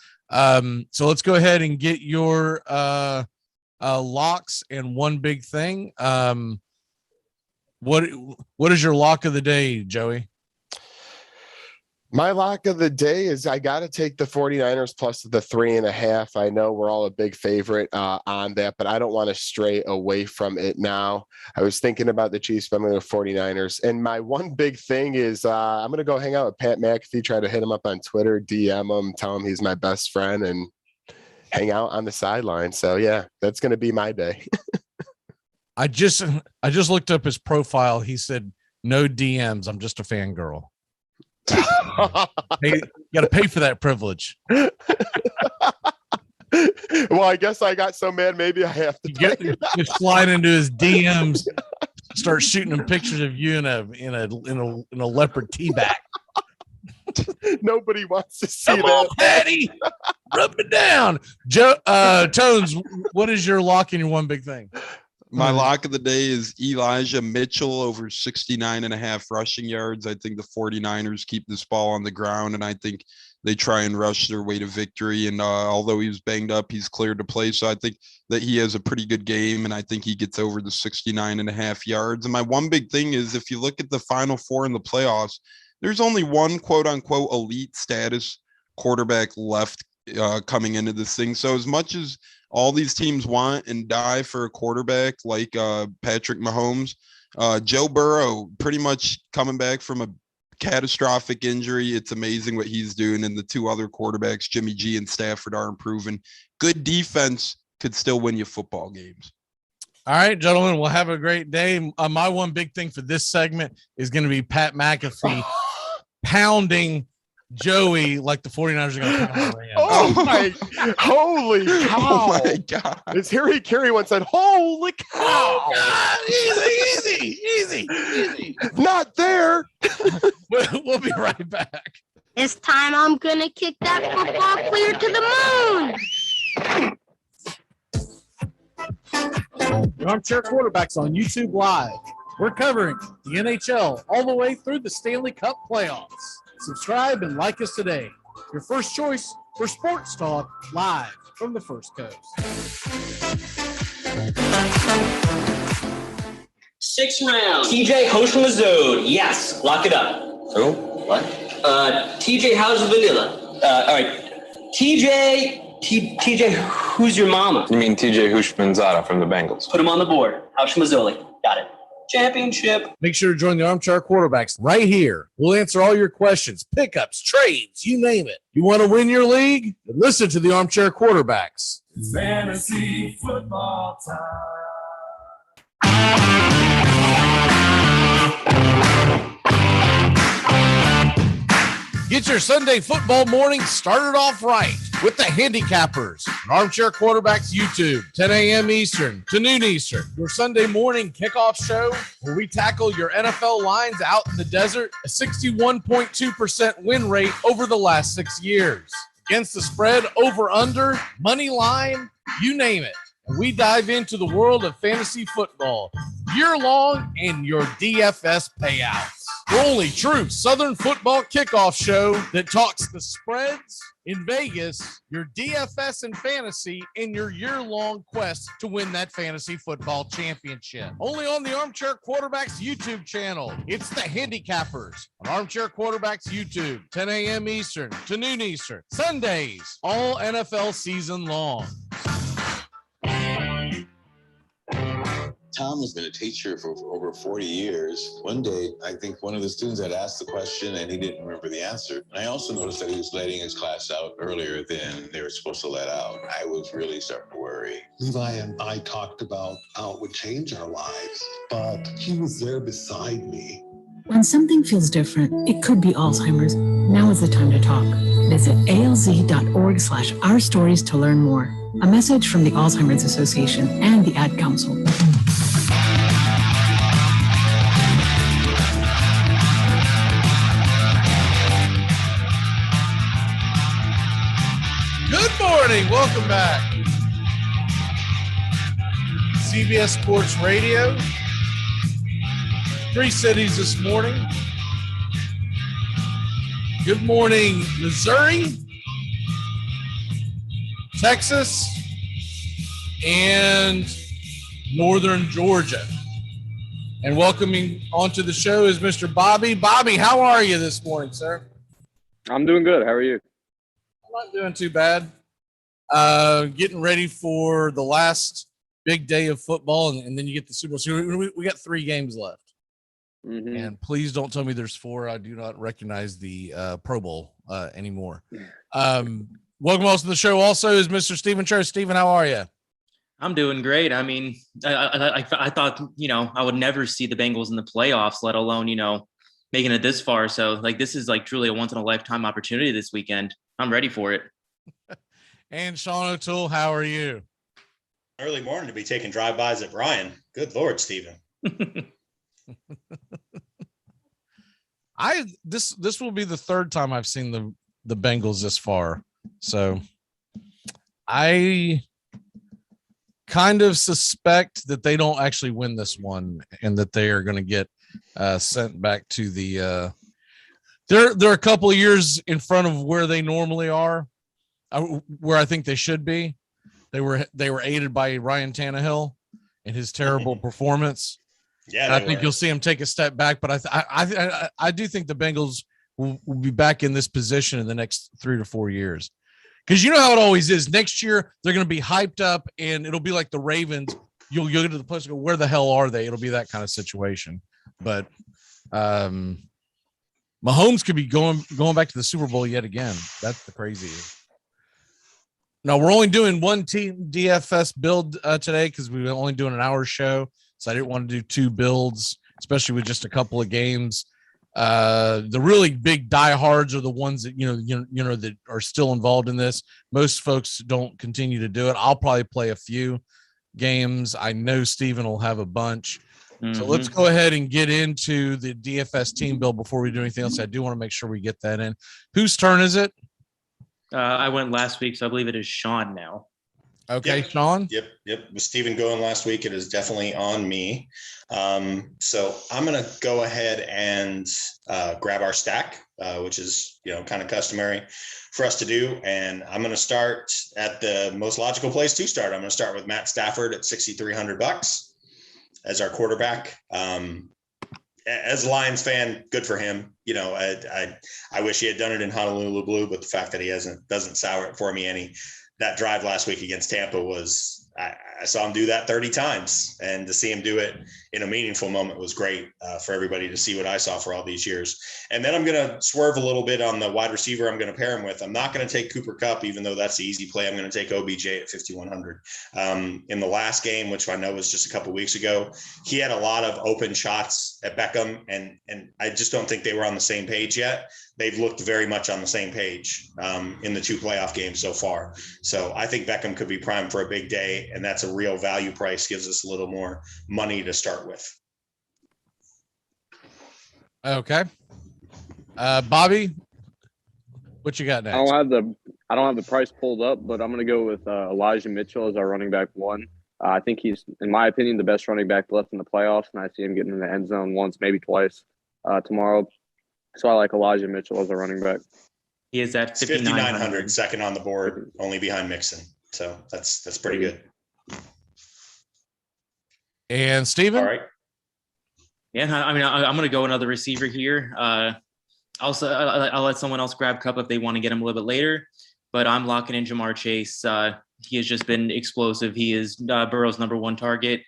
So let's go ahead and get your locks and one big thing. What is your lock of the day, Joey? My lock of the day is I got to take the 49ers plus the 3.5. I know we're all a big favorite on that, but I don't want to stray away from it now. I was thinking about the Chiefs, but I'm going to go 49ers. And my one big thing is I'm going to go hang out with Pat McAfee, try to hit him up on Twitter, DM him, tell him he's my best friend, and hang out on the sideline. So, yeah, that's going to be my day. I just looked up his profile. He said, no DMs. I'm just a fangirl. Hey, you got to pay for that privilege. Well, I guess I got so mad. Maybe I have to just slide into his DMs, start shooting him pictures of you in a leopard tea bag. Nobody wants to see Come that. on, Patty, rub it down. Tones, what is your lock and your one big thing? My lock of the day is Elijah Mitchell over 69.5 rushing yards. I think the 49ers keep this ball on the ground, and I think they try and rush their way to victory. And although he was banged up, he's cleared to play. So I think that he has a pretty good game, and I think he gets over the 69.5 yards. And my one big thing is if you look at the Final Four in the playoffs, there's only one quote-unquote elite status quarterback left coming into this thing. So as much as all these teams want and die for a quarterback like Patrick Mahomes, Joe Burrow pretty much coming back from a catastrophic injury. It's amazing what he's doing. And the 2 other quarterbacks, Jimmy G and Stafford, are improving. Good defense could still win you football games. All right, gentlemen, we'll have a great day. My one big thing for this segment is going to be Pat McAfee pounding Joey like the 49ers are going to pound Rams. Oh my, holy cow. Oh my God. As Harry Carey once said, holy cow. Oh God, easy. Not there. We'll be right back. This time I'm gonna kick that football clear to the moon. The Armchair Quarterbacks on YouTube Live. We're covering the NHL all the way through the Stanley Cup playoffs. Subscribe and like us today. Your first choice for sports talk live from the First Coast. 6th round. TJ Hoshmazode. Yes. Lock it up. Who? What? TJ, how's the vanilla? All right. TJ, who's your mama? You mean TJ Hushmanzada from the Bengals? Put him on the board. Hoshmazoli. Got it. Championship. Make sure to join the Armchair Quarterbacks right here. We'll answer all your questions, pickups, trades, you name it. You want to win your league? Then listen to the Armchair Quarterbacks. Fantasy football time. Get your Sunday football morning started off right with the Handicappers on Armchair Quarterbacks YouTube, 10 a.m. Eastern to noon Eastern. Your Sunday morning kickoff show where we tackle your NFL lines out in the desert, a 61.2% win rate over the last 6 years. Against the spread, over, under, money line, you name it. And we dive into the world of fantasy football year long and your DFS payouts. The only true Southern football kickoff show that talks the spreads in Vegas, your DFS and fantasy, and your year-long quest to win that fantasy football championship. Only on the Armchair Quarterbacks YouTube channel. It's the Handicappers on Armchair Quarterbacks YouTube, 10 a.m. Eastern to noon Eastern. Sundays, all NFL season long. Tom has been a teacher for over 40 years. One day, I think one of the students had asked the question and he didn't remember the answer. And I also noticed that he was letting his class out earlier than they were supposed to let out. I was really starting to worry. Levi and I talked about how it would change our lives, but he was there beside me. When something feels different, it could be Alzheimer's. Now is the time to talk. Visit alz.org/our stories to learn more. A message from the Alzheimer's Association and the Ad Council. Good morning. Welcome back. CBS Sports Radio. 3 cities this morning. Good morning, Missouri, Texas, and northern Georgia. And welcoming onto the show is Mr. Bobby. Bobby, how are you this morning, sir? I'm doing good. How are you? I'm not doing too bad. Getting ready for the last big day of football, and then you get the Super Bowl. So we got 3 games left. Mm-hmm. And please don't tell me there's 4. I do not recognize the Pro Bowl anymore. Welcome also to the show also is Mr. Stephen Cho. Stephen, how are you? I'm doing great. I mean, I thought, I would never see the Bengals in the playoffs, let alone, making it this far. So this is truly a once in a lifetime opportunity this weekend. I'm ready for it. And Sean O'Toole, how are you? Early morning to be taking drive-bys at Brian. Good Lord, Stephen. This will be the 3rd time I've seen the Bengals this far. So I kind of suspect that they don't actually win this one and that they are going to get sent back to the they're a couple of years in front of where they normally are, where I think they should be. They were aided by Ryan Tannehill and his terrible performance. Yeah, I think you'll see him take a step back, but I do think the Bengals will be back in this position in the next 3 to 4 years. Because you know how it always is. Next year, they're going to be hyped up, and it'll be like the Ravens. You'll get to the place and go, where the hell are they? It'll be that kind of situation. But Mahomes could be going back to the Super Bowl yet again. That's the crazy. Now, we're only doing one team DFS build today because we were only doing an hour show. So I didn't want to do 2 builds, especially with just a couple of games. The really big diehards are the ones that that are still involved in this. Most folks don't continue to do it. I'll probably play a few games. I know Steven will have a bunch. Mm-hmm. So let's go ahead and get into the DFS team build before we do anything else. I do want to make sure we get that in. Whose turn is it? I went last week, so I believe it is Sean now. Okay, yep. Sean? Yep. With Steven going last week, it is definitely on me. So I'm going to go ahead and grab our stack, which is, kind of customary for us to do. And I'm going to start at the most logical place to start. I'm going to start with Matt Stafford at $6,300 as our quarterback. As a Lions fan, good for him. I wish he had done it in Honolulu Blue, but the fact that he doesn't sour it for me any. That drive last week against Tampa was, I saw him do that 30 times, and to see him do it in a meaningful moment was great for everybody to see what I saw for all these years. And then I'm going to swerve a little bit on the wide receiver I'm going to pair him with. I'm not going to take Cooper Kupp, even though that's the easy play. I'm going to take OBJ at 5,100. In the last game, which I know was just a couple of weeks ago, he had a lot of open shots at Beckham, and I just don't think they were on the same page yet. They've looked very much on the same page in the 2 playoff games so far. So I think Beckham could be primed for a big day, and that's a real value price, gives us a little more money to start with. Okay. Bobby, what you got next? I don't have the price pulled up, but I'm going to go with Elijah Mitchell as our running back 1. I think he's, in my opinion, the best running back left in the playoffs, and I see him getting in the end zone once, maybe twice tomorrow. So I like Elijah Mitchell as a running back. He is at 5,900, second on the board, only behind Mixon. So that's pretty good. And Steven? All right. Yeah, I mean, I'm going to go another receiver here. Also, I'll let someone else grab Kupp if they want to get him a little bit later. But I'm locking in Jamar Chase. He has just been explosive. He is Burrow's number 1 target.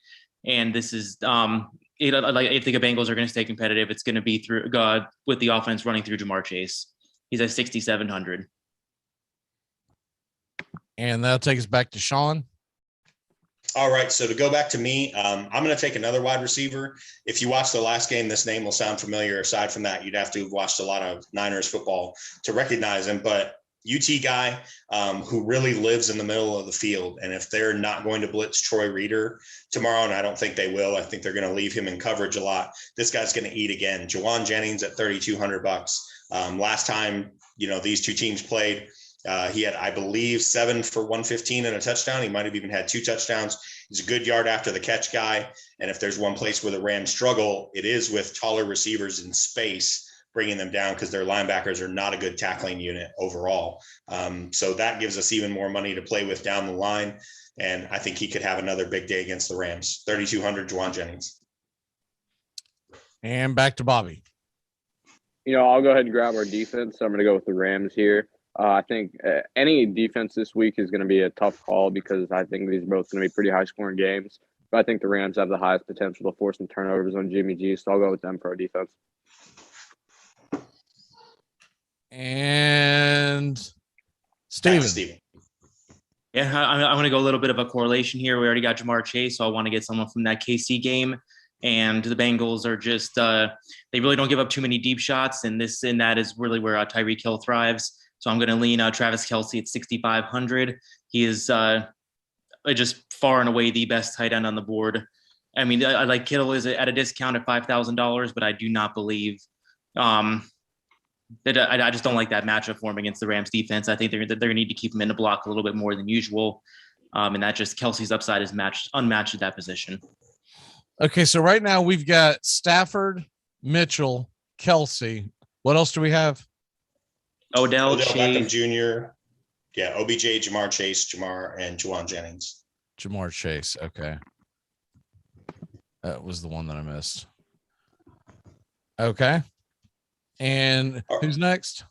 And this is I think the Bengals are going to stay competitive. It's going to be through with the offense running through Jamar Chase. He's at 6,700. And that'll take us back to Sean. All right, so to go back to me, I'm going to take another wide receiver. If you watch the last game, this name will sound familiar. Aside from that, you'd have to have watched a lot of Niners football to recognize him. But UT guy who really lives in the middle of the field. And if they're not going to blitz Troy Reader tomorrow, and I don't think they will, I think they're going to leave him in coverage a lot. This guy's going to eat again. Juwan Jennings at $3,200. Last time, these two teams played, he had, I believe, 7 for 115 and a touchdown. He might have even had 2 touchdowns. He's a good yard after the catch guy. And if there's one place where the Rams struggle, it is with taller receivers in space, bringing them down because their linebackers are not a good tackling unit overall. So that gives us even more money to play with down the line. And I think he could have another big day against the Rams. 3,200, Juwan Jennings. And back to Bobby. I'll go ahead and grab our defense. I'm going to go with the Rams here. I think any defense this week is going to be a tough call because I think these are both going to be pretty high-scoring games. But I think the Rams have the highest potential to force some turnovers on Jimmy G, so I'll go with them for our defense. And Steven. Yeah, I'm going to go a little bit of a correlation here. We already got Jamar Chase, so I want to get someone from that KC game. And the Bengals are just they really don't give up too many deep shots, and that is really where Tyreek Hill thrives. So I'm going to lean Travis Kelce at 6,500. He is just far and away the best tight end on the board. I mean, I like Kittle is at a discount at $5,000, but I do not believe that I just don't like that matchup for him against the Rams defense. I think they're going to need to keep him in the block a little bit more than usual. And that just Kelce's upside is unmatched at that position. Okay, so right now we've got Stafford, Mitchell, Kelce. What else do we have? Odell Beckham Jr. Yeah, OBJ, Jamar Chase, and Juwan Jennings. Jamar Chase. Okay. That was the one that I missed. Okay. And who's next?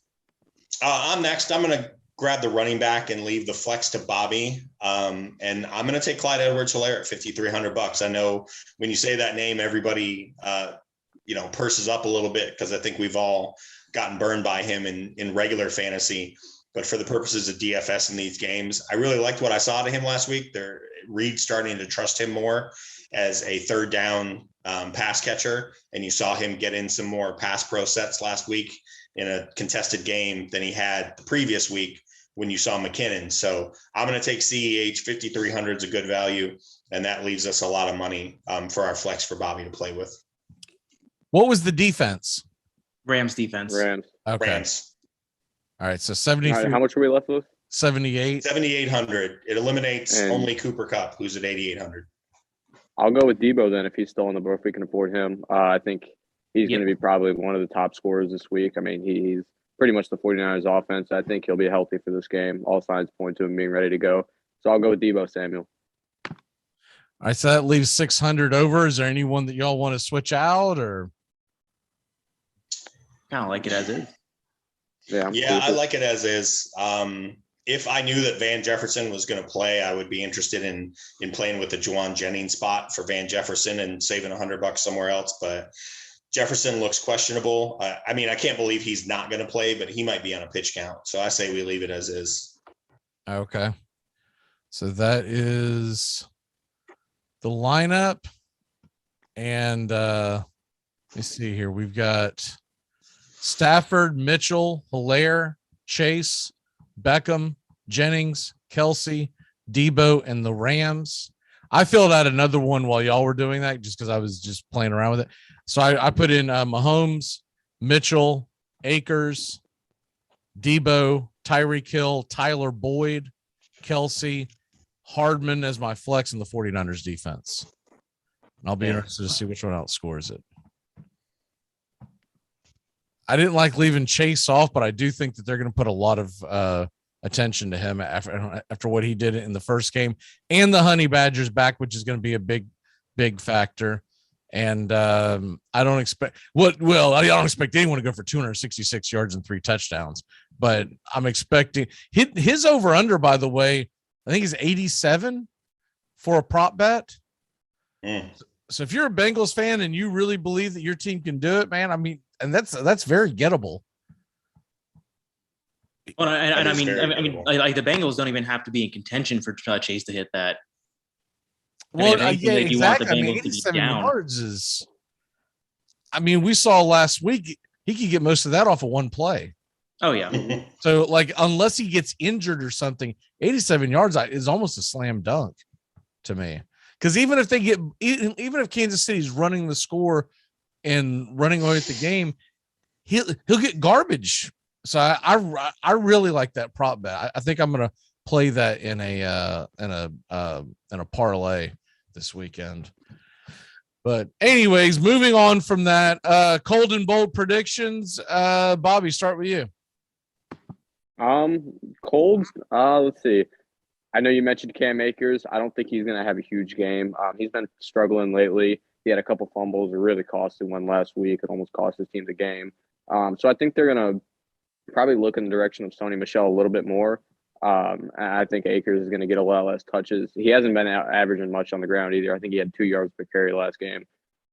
I'm next. I'm going to grab the running back and leave the flex to Bobby. And I'm going to take Clyde Edwards-Helaire at $5,300. I know when you say that name, everybody, purses up a little bit because I think we've all gotten burned by him in regular fantasy. But for the purposes of DFS in these games, I really liked what I saw to him last week. Reed's starting to trust him more as a third down pass catcher. And you saw him get in some more pass pro sets last week in a contested game than he had the previous week when you saw McKinnon. So I'm going to take CEH. 5,300 is a good value. And that leaves us a lot of money for our flex for Bobby to play with. What was the defense? Rams defense. Rams. Okay. Rams. All right. So 73. How much are we left with? 78. 7,800. It eliminates only Cooper Kupp, who's at 8,800. I'll go with Debo then if he's still on the board, if we can afford him. I think he's going to be probably one of the top scorers this week. I mean, he's pretty much the 49ers offense. I think he'll be healthy for this game. All signs point to him being ready to go. So I'll go with Debo Samuel. All right. So that leaves 600 over. Is there anyone that y'all want to switch out or? Kind of like it as is. Yeah, I like it as is. If I knew that Van Jefferson was going to play, I would be interested in playing with the Juwan Jennings spot for Van Jefferson and saving $100 somewhere else. But Jefferson looks questionable. I mean, I can't believe he's not going to play, but he might be on a pitch count. So I say we leave it as is. Okay. So that is the lineup. And let me see here. We've got Stafford, Mitchell, Helaire, Chase, Beckham, Jennings, Kelce, Debo, and the Rams. I filled out another one while y'all were doing that just because I was just playing around with it. So I put in Mahomes, Mitchell, Akers, Debo, Tyreek Hill, Tyler Boyd, Kelce, Hardman as my flex in the 49ers defense. And I'll be interested to see which one outscores it. I didn't like leaving Chase off, but I do think that they're going to put a lot of attention to him after what he did in the first game, and the Honey Badgers back, which is going to be a big factor. And I don't expect anyone to go for 266 yards and 3 touchdowns, but I'm expecting his over under, by the way, I think is 87 for a prop bet. So if you're a Bengals fan and you really believe that your team can do it, man, I mean, and that's very gettable. Well, and I mean, like the Bengals don't even have to be in contention for Chase to hit that. Well, I mean, yeah, you want the exactly. I mean, Bengals to be 87 down. yards is. I mean, we saw last week he could get most of that off of one play. Oh yeah. So, like, unless he gets injured or something, 87 yards is almost a slam dunk to me. Because even if if Kansas City's running the score and running away with the game, he'll get garbage. So I really like that prop bet. I think I'm gonna play that in a parlay this weekend. But anyways, moving on from that, cold and bold predictions. Bobby, start with you. Colds. Let's see. I know you mentioned Cam Akers. I don't think he's going to have a huge game. He's been struggling lately. He had a couple fumbles. It really cost him one last week. It almost cost his team the game. So I think they're going to probably look in the direction of Sony Michel a little bit more. I think Akers is going to get a lot less touches. He hasn't been averaging much on the ground either. I think he had 2 yards per carry last game.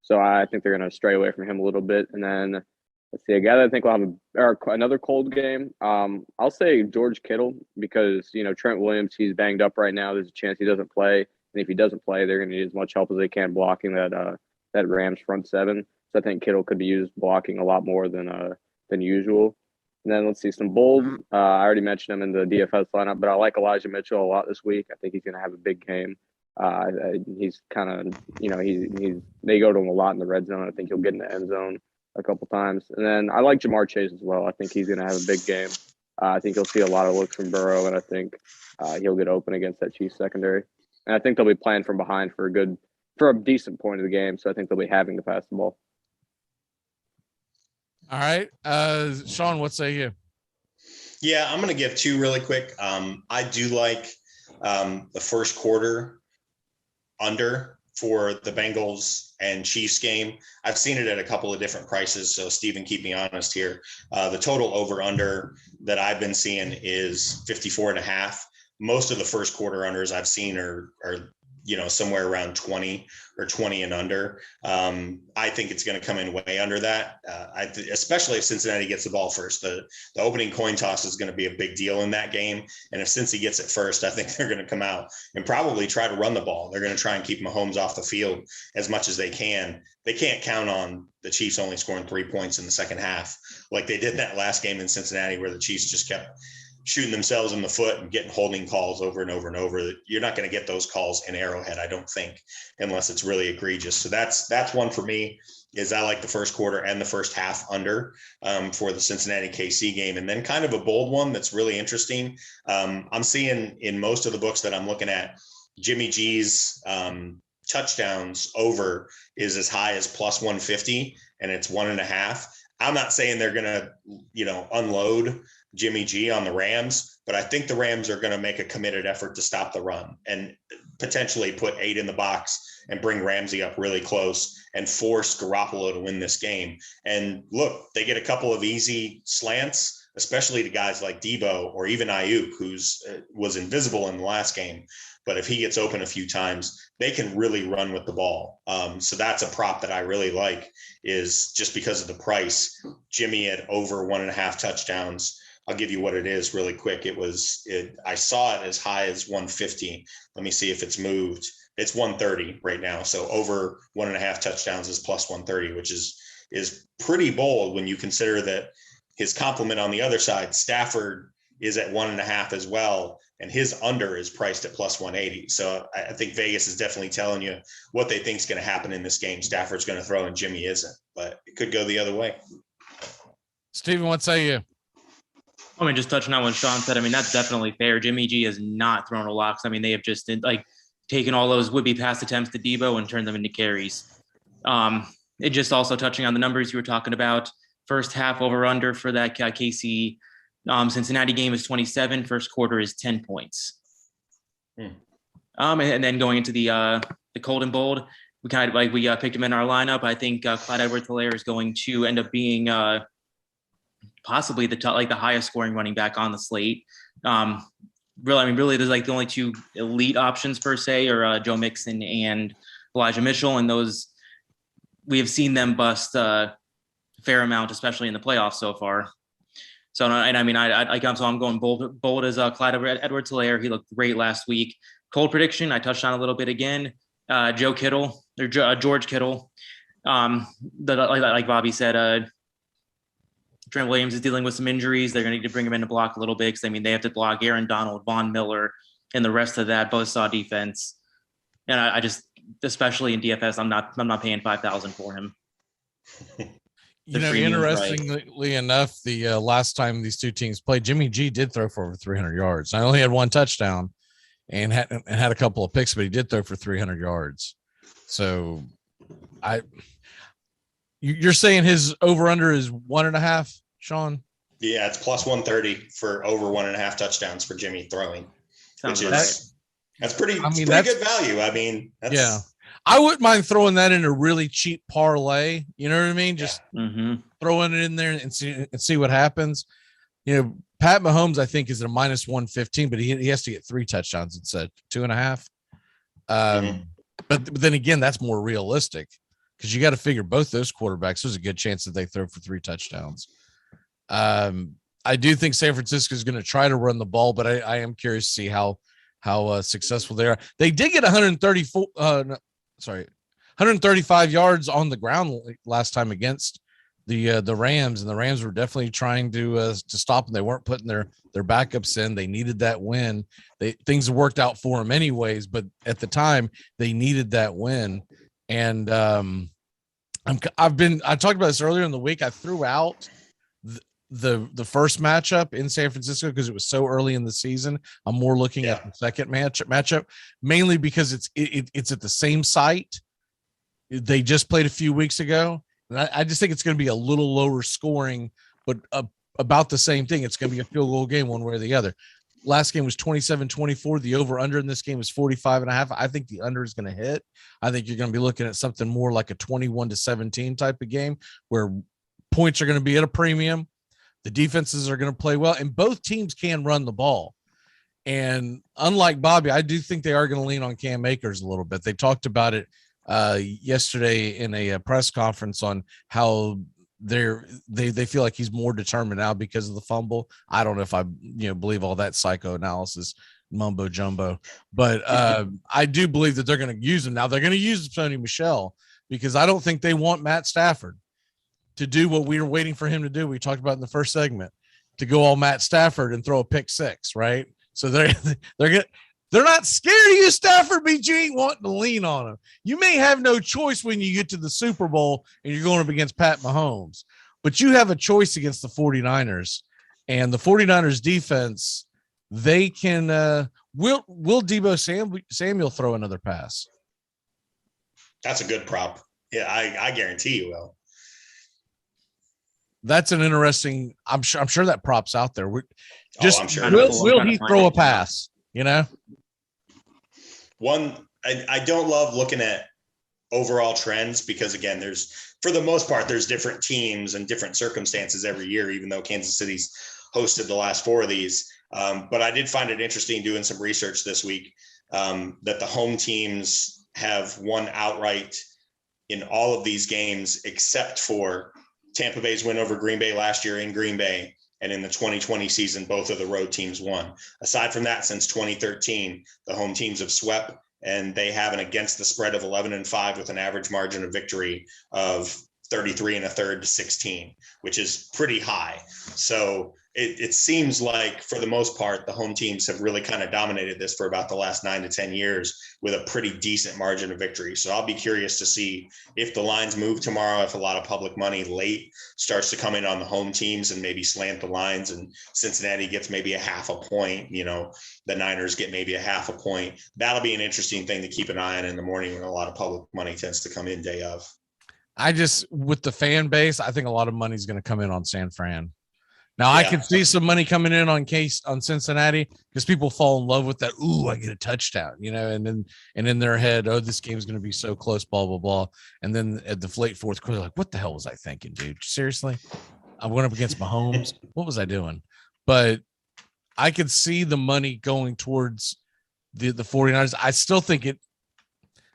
So I think they're going to stray away from him a little bit. And then let's see, a guy that I think will have another cold game. I'll say George Kittle because, Trent Williams, he's banged up right now. There's a chance he doesn't play. And if he doesn't play, they're going to need as much help as they can blocking that Rams front seven. So I think Kittle could be used blocking a lot more than usual. And then let's see some bold. I already mentioned him in the DFS lineup, but I like Elijah Mitchell a lot this week. I think he's going to have a big game. He's kind of, they go to him a lot in the red zone. I think he'll get in the end zone a couple times. And then I like Jamar Chase as well. I think he's going to have a big game. I think he'll see a lot of looks from Burrow, and I think he'll get open against that Chiefs secondary. And I think they'll be playing from behind for a decent point of the game. So I think they'll be having to pass the ball. All right. Sean, what say you? Yeah, I'm going to give 2 really quick. I do like the first quarter under for the Bengals and Chiefs game. I've seen it at a couple of different prices. So Steven, keep me honest here. The total over under that I've been seeing is 54.5. Most of the first quarter unders I've seen are somewhere around 20 or 20 and under. I think it's going to come in way under that, especially if Cincinnati gets the ball first. The opening coin toss is going to be a big deal in that game. And if Cincy gets it first, I think they're going to come out and probably try to run the ball. They're going to try and keep Mahomes off the field as much as they can. They can't count on the Chiefs only scoring 3 points in the second half like they did that last game in Cincinnati where the Chiefs just kept shooting themselves in the foot and getting holding calls over and over and over. You're not going to get those calls in Arrowhead, I don't think, unless it's really egregious. So that's one for me. Is I like the first quarter and the first half under for the Cincinnati KC game. And then kind of a bold one that's really interesting. I'm seeing in most of the books that I'm looking at, Jimmy G's touchdowns over is as high as plus 150, and it's 1.5. I'm not saying they're going to, unload Jimmy G on the Rams, but I think the Rams are going to make a committed effort to stop the run and potentially put 8 in the box and bring Ramsey up really close and force Garoppolo to win this game. And look, they get a couple of easy slants, especially to guys like Debo or even Ayuk, was invisible in the last game. But if he gets open a few times, they can really run with the ball. So that's a prop that I really like, is just because of the price. Jimmy at over 1.5 touchdowns. I'll give you what it is really quick. I saw it as high as 150. Let me see if it's moved. It's 130 right now. So over 1.5 touchdowns is plus 130, which is pretty bold when you consider that his complement on the other side, Stafford, is at 1.5 as well. And his under is priced at plus 180. So I think Vegas is definitely telling you what they think is going to happen in this game. Stafford's going to throw and Jimmy isn't, but it could go the other way. Steven, what say you? I mean, just touching on what Sean said, I mean, that's definitely fair. Jimmy G has not thrown a lot. I mean, they have just taken all those would-be pass attempts to Debo and turned them into carries. It just also touching on the numbers you were talking about. First half over under for that KC Cincinnati game is 27. First quarter is 10 points. And then going into the cold and bold, we kind of we picked him in our lineup. I think Clyde Edwards-Helaire is going to end up being possibly the highest scoring running back on the slate. Really, there's the only 2 elite options per se, are Joe Mixon and Elijah Mitchell, and those we have seen them bust a fair amount, especially in the playoffs so far. So, and I mean, I'm going bold as Clyde Edwards-Helaire. He looked great last week. Cold prediction, I touched on a little bit again. George Kittle. Like Bobby said, Trent Williams is dealing with some injuries. They're going to need to bring him in to block a little bit because, I mean, they have to block Aaron Donald, Von Miller, and the rest of that buzzsaw defense. And I just, especially in DFS, I'm not paying $5,000 for him. Interestingly enough, the last time these two teams played, Jimmy G did throw for over 300 yards. I only had one touchdown and had a couple of picks, but he did throw for 300 yards. So you're saying his over under is 1.5, Sean? Yeah, it's plus 130 for over 1.5 touchdowns for Jimmy throwing, that's pretty good value. I mean, I wouldn't mind throwing that in a really cheap parlay. You know what I mean? Just throwing it in there and see what happens. You know, Pat Mahomes, I think, is at a minus 115, but he has to get 3 touchdowns instead of 2.5. But then again, that's more realistic because you got to figure both those quarterbacks, there's a good chance that they throw for 3 touchdowns. I do think San Francisco is going to try to run the ball, but I am curious to see how successful they are. They did get 135 yards on the ground last time against the Rams, and the Rams were definitely trying to stop them. They weren't putting their backups in. They needed that win. Things worked out for them anyways, but at the time they needed that win. And I talked about this earlier in the week. I threw out the first matchup in San Francisco because it was so early in the season. I'm more looking at the second matchup, mainly because it's at the same site. They just played a few weeks ago. And I just think it's going to be a little lower scoring, but about the same thing. It's going to be a field goal game one way or the other. Last game was 27-24. The over-under in this game is 45.5. I think the under is going to hit. I think you're going to be looking at something more like a 21-17 type of game where points are going to be at a premium. The defenses are going to play well, and both teams can run the ball. And unlike Bobby, I do think they are going to lean on Cam Akers a little bit. They talked about it yesterday in a press conference on how they feel like he's more determined now because of the fumble. I don't know if I believe all that psychoanalysis mumbo jumbo, but I do believe that they're going to use him. Now they're going to use Tony Michel because I don't think they want Matt Stafford to do what we were waiting for him to do. We talked about in the first segment, to go all Matt Stafford and throw a pick 6, right? So they're not scared of you, Stafford, but you ain't wanting to lean on him. You may have no choice when you get to the Super Bowl and you're going up against Pat Mahomes, but you have a choice against the 49ers. And the 49ers defense, they can will Deebo Samuel throw another pass? That's a good prop. Yeah, I guarantee you will. That's an interesting. I'm sure that prop's out there. I'm sure. Will he throw a pass? I don't love looking at overall trends because again, for the most part, there's different teams and different circumstances every year, even though Kansas City's hosted the last 4 of these. But I did find it interesting doing some research this week that the home teams have won outright in all of these games except for Tampa Bay's win over Green Bay last year in Green Bay, and in the 2020 season, both of the road teams won. Aside from that, since 2013, the home teams have swept, and they have an against the spread of 11-5 with an average margin of victory of 33 1/3 to 16, which is pretty high. So it seems like for the most part, the home teams have really kind of dominated this for about the last 9 to 10 years with a pretty decent margin of victory. So I'll be curious to see if the lines move tomorrow, if a lot of public money late starts to come in on the home teams and maybe slant the lines, and Cincinnati gets maybe a 0.5 point, the Niners get maybe a 0.5 point. That'll be an interesting thing to keep an eye on in the morning when a lot of public money tends to come in day of. With the fan base, I think a lot of money is going to come in on San Fran. Now I can see some money coming in on Cincinnati because people fall in love with that. Ooh, I get a touchdown, and in their head, oh, this game's going to be so close, blah, blah, blah. And then at the late fourth quarter, like, what the hell was I thinking, dude? Seriously? I went up against Mahomes. What was I doing? But I could see the money going towards the 49ers. I still think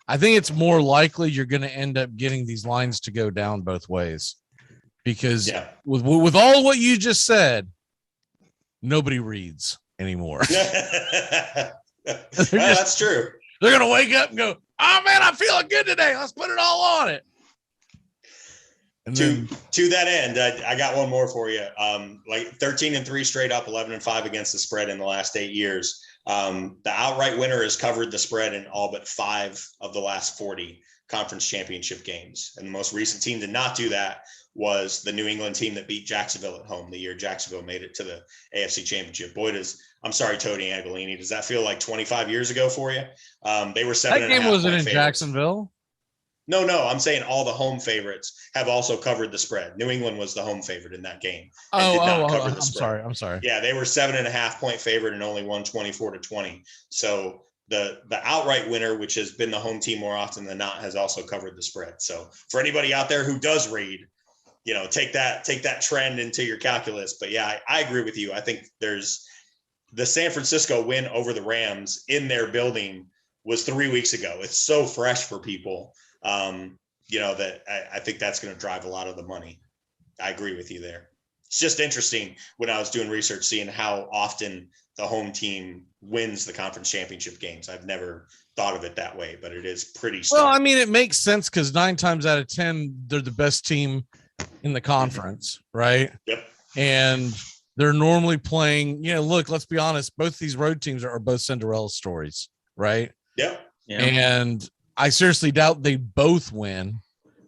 I think it's more likely you're going to end up getting these lines to go down both ways, because with all what you just said, nobody reads anymore. That's true. They're going to wake up and go, "Oh man, I'm feeling good today. Let's put it all on it." And to that end, I got one more for you. Like 13-3 straight up, 11-5 against the spread in the last 8 years. The outright winner has covered the spread in all but 5 of the last 40 conference championship games. And the most recent team to not do that was the New England team that beat Jacksonville at home the year Jacksonville made it to the AFC Championship. Boy, I'm sorry, Tony Angelini, does that feel like 25 years ago for you? They were 7.5 That game wasn't in favorites. Jacksonville. No, I'm saying all the home favorites have also covered the spread. New England was the home favorite in that game. I'm sorry. Yeah, they were 7.5 point favorite and only won 24-20. So the outright winner, which has been the home team more often than not, has also covered the spread. So for anybody out there who does read, take that trend into your calculus. But yeah, I agree with you. I think there's the San Francisco win over the Rams in their building was 3 weeks ago. It's so fresh for people. That I think that's going to drive a lot of the money. I agree with you there. It's just interesting when I was doing research, seeing how often the home team wins the conference championship games. I've never thought of it that way, but it is pretty stark. Well, I mean, it makes sense because 9 times out of 10, they're the best team in the conference, right? Yep. And they're normally playing, look, let's be honest, both these road teams are both Cinderella stories, right? Yep. Yeah. And I seriously doubt they both win,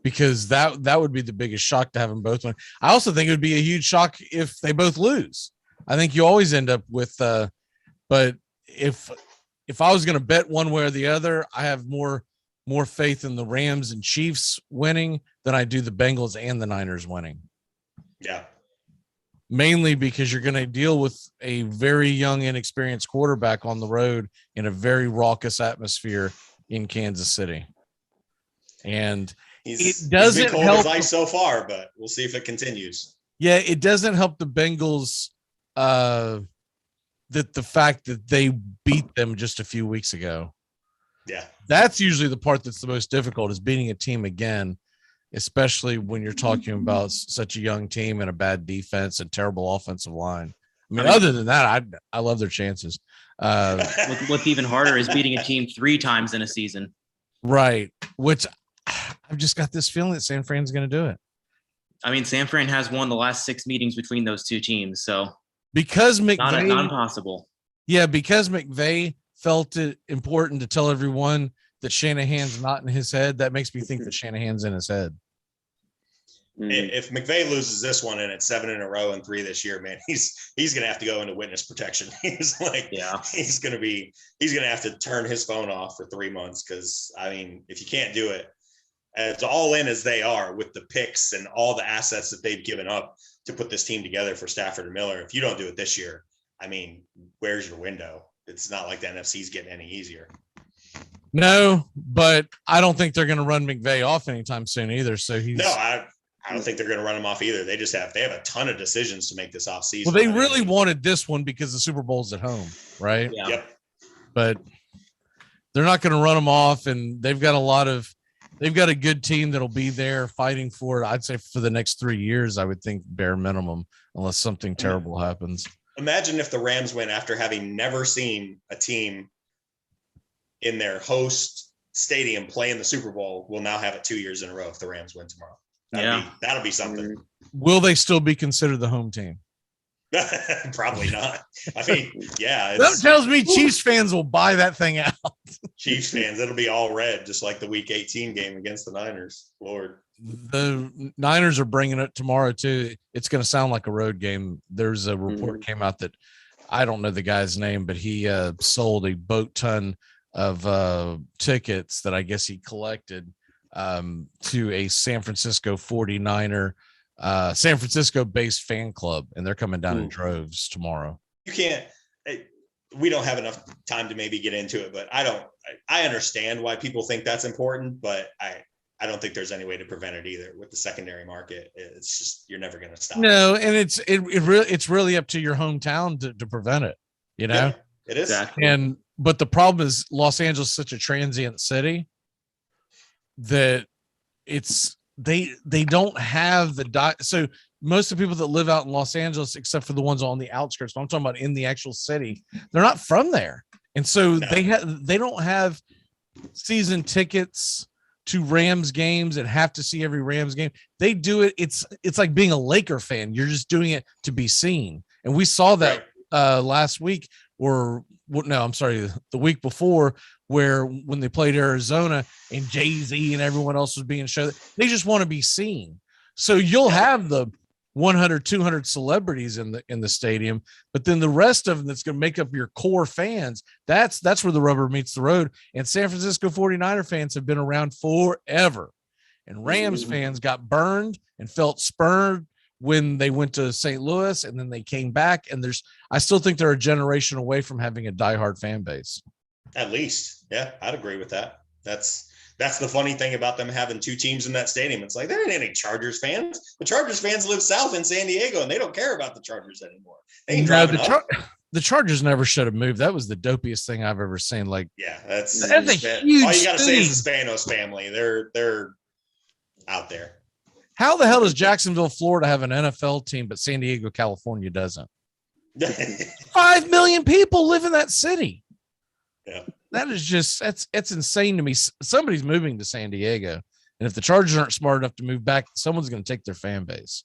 because that would be the biggest shock to have them both win. I also think it would be a huge shock if they both lose. I think you always end up with, but if I was going to bet one way or the other, I have more faith in the Rams and Chiefs winning than I do the Bengals and the Niners winning. Yeah. Mainly because you're going to deal with a very young, inexperienced quarterback on the road in a very raucous atmosphere in Kansas City. And He's it doesn't been cold help as ice so far, but we'll see if it continues. Yeah, it doesn't help the Bengals that the fact that they beat them just a few weeks ago. Yeah. That's usually the part that's the most difficult, is beating a team again, especially when you're talking about such a young team and a bad defense and terrible offensive line. I mean, other than that, I love their chances. What's even harder is beating a team 3 times in a season. Right. Which I've just got this feeling that San Fran's going to do it. I mean, San Fran has won the last 6 meetings between those 2 teams. So because McVay, not impossible. Yeah, because McVay felt it important to tell everyone that Shanahan's not in his head, that makes me think that Shanahan's in his head. If McVay loses this one and it's 7 in a row and 3 this year, man, he's going to have to go into witness protection. He's going to have to turn his phone off for 3 months. Cause I mean, if you can't do it as all in as they are with the picks and all the assets that they've given up to put this team together for Stafford and Miller, if you don't do it this year, I mean, where's your window? It's not like the NFC's getting any easier. No, but I don't think they're going to run McVay off anytime soon either. So I don't think they're going to run them off either. They have a ton of decisions to make this offseason. Well, they really wanted this one because the Super Bowl's at home, right? Yeah. Yep. But they're not going to run them off, and they've got a good team that'll be there fighting for it. I'd say for the next 3 years, I would think bare minimum, unless something terrible happens. Imagine if the Rams win after having never seen a team in their host stadium play in the Super Bowl. Will now have it 2 years in a row if the Rams win tomorrow. That'll be something. Will they still be considered the home team? Probably not. I mean, yeah. That tells me Chiefs fans will buy that thing out. Chiefs fans, it'll be all red, just like the Week 18 game against the Niners. Lord. The Niners are bringing it tomorrow, too. It's going to sound like a road game. There's a report came out that I don't know the guy's name, but he sold a boat ton of tickets that I guess he collected to a San Francisco 49er, San Francisco based fan club, and they're coming down in droves tomorrow. We don't have enough time to maybe get into it, but I understand why people think that's important, but I don't think there's any way to prevent it either with the secondary market. It's just, you're never going to stop. No. And it's really up to your hometown to prevent it, Yeah, it is. Exactly. But the problem is Los Angeles is such a transient city that they don't have so most of the people that live out in Los Angeles, except for the ones on the outskirts, I'm talking about in the actual city, they're not from there. And so they don't have season tickets to Rams games and have to see every Rams game. They do it. It's like being a Laker fan. You're just doing it to be seen. And we saw that last week, or no, I'm sorry, the week before, where when they played Arizona and Jay-Z and everyone else was being shown, they just want to be seen. So you'll have the 100, 200 celebrities in the stadium, but then the rest of them that's going to make up your core fans, that's where the rubber meets the road. And San Francisco 49er fans have been around forever. And Rams fans got burned and felt spurned when they went to St. Louis, and then they came back. And I still think they're a generation away from having a diehard fan base. At least. Yeah, I'd agree with that. That's the funny thing about them having two teams in that stadium. It's like, there ain't any Chargers fans. The Chargers fans live south in San Diego, and they don't care about the Chargers anymore. They ain't driving up. The Chargers never should have moved. That was the dopiest thing I've ever seen. Like, yeah, that's a huge all you got to say city. is the Spanos family. They're out there. How the hell does Jacksonville, Florida have an NFL team, but San Diego, California doesn't? 5 million people live in that city. Yeah. That is just, it's insane to me. Somebody's moving to San Diego, and if the Chargers aren't smart enough to move back, someone's going to take their fan base.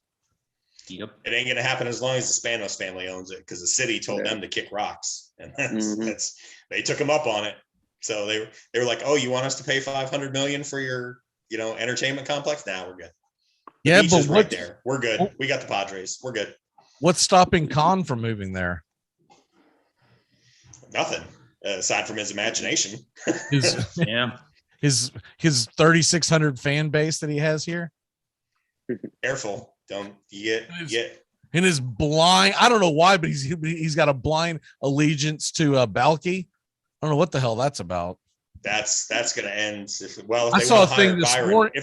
Yep. It ain't going to happen as long as the Spanos family owns it, because the city told them to kick rocks, and that's they took them up on it. So they were like, "Oh, you want us to pay $500 million for your entertainment complex? Nah, we're good. Yeah, but but right there, we're good. We got the Padres. We're good. What's stopping Khan from moving there? Nothing. Aside from his imagination. His 3,600 fan base that he has here. Careful. Don't get in his blind, I don't know why, but he's got a blind allegiance to Balky. I don't know what the hell that's about. That's going to end. If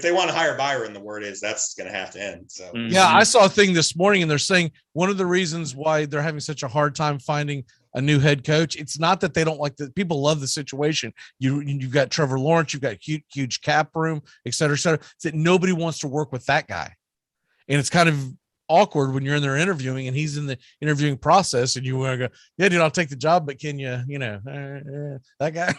they want to hire Byron, the word is that's going to have to end. So yeah, I saw a thing this morning, and they're saying one of the reasons why they're having such a hard time finding a new head coach, it's not that they don't like the people love the situation. You've got Trevor Lawrence, you've got huge cap room, et cetera, et cetera. It's that nobody wants to work with that guy. And it's kind of awkward when you're in there interviewing and he's in the interviewing process and you want to go, yeah, dude, I'll take the job, but can you, that guy.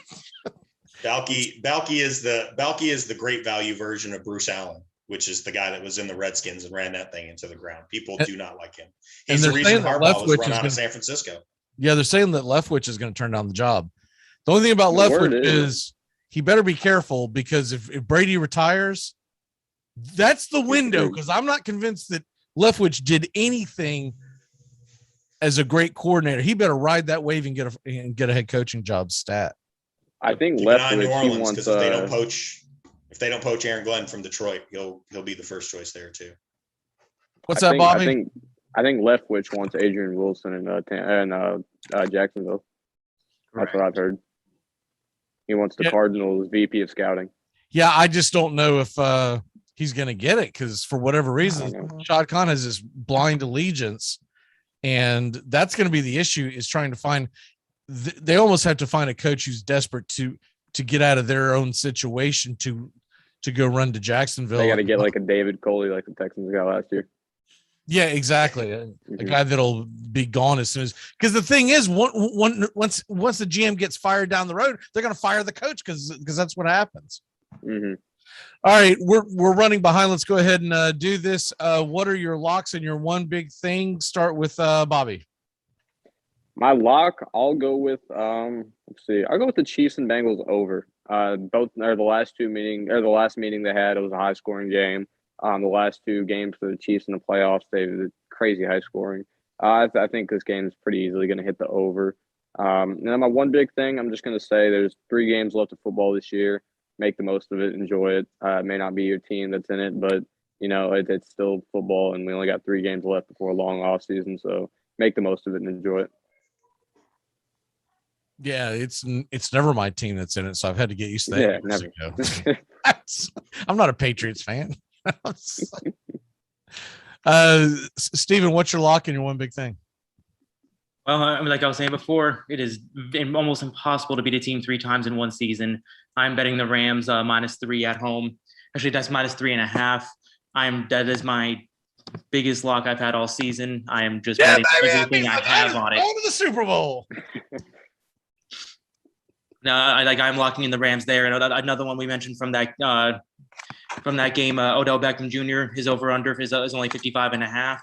Balky is the great value version of Bruce Allen, which is the guy that was in the Redskins and ran that thing into the ground. People do not like him. He's the reason Harbaugh was run out of San Francisco. Yeah, they're saying that Leftwich is going to turn down the job. The only thing about Leftwich is he better be careful, because if Brady retires, that's the window, because I'm not convinced that Leftwich did anything as a great coordinator. He better ride that wave and get a head coaching job stat. I think Leftwich, New Orleans, because if they don't poach Aaron Glenn from Detroit, he'll be the first choice there too. What's that, Bobby? I think Leftwich wants Adrian Wilson in Jacksonville. That's what I've heard. He wants the Cardinals VP of scouting. Yeah, I just don't know if he's going to get it, because for whatever reason, Shad Khan has this blind allegiance, and that's going to be the issue, is trying to find. They almost have to find a coach who's desperate to get out of their own situation to go run to Jacksonville. They got to get like a David Coley, like the Texans got last year. Yeah, exactly. A guy that'll be gone as soon as, because the thing is, once the GM gets fired down the road, they're going to fire the coach because that's what happens. Mm-hmm. All right, we're running behind. Let's go ahead and do this. What are your locks and your one big thing? Start with Bobby. My lock, I'll go with let's see. I'll go with the Chiefs and Bengals over. Both are the last meeting they had. It was a high scoring game. The last two games for the Chiefs in the playoffs, they were crazy high scoring. I think this game is pretty easily going to hit the over. And then my one big thing, I'm just going to say there's 3 games left of football this year. Make the most of it. Enjoy it. It may not be your team that's in it, but, it's still football, and we only got 3 games left before a long off season. So make the most of it and enjoy it. Yeah, it's never my team that's in it, so I've had to get used to that. Yeah, never. I'm not a Patriots fan. Steven, what's your lock and your one big thing? Well, like I was saying before, it is almost impossible to beat a team 3 times in one season. I'm betting the Rams -3 at home. Actually, that's -3.5. That is my biggest lock I've had all season. I am just betting everything I have on it. Going to the Super Bowl. No, I'm locking in the Rams there. And another one we mentioned from that game, Odell Beckham Jr. His over/under is only 55.5.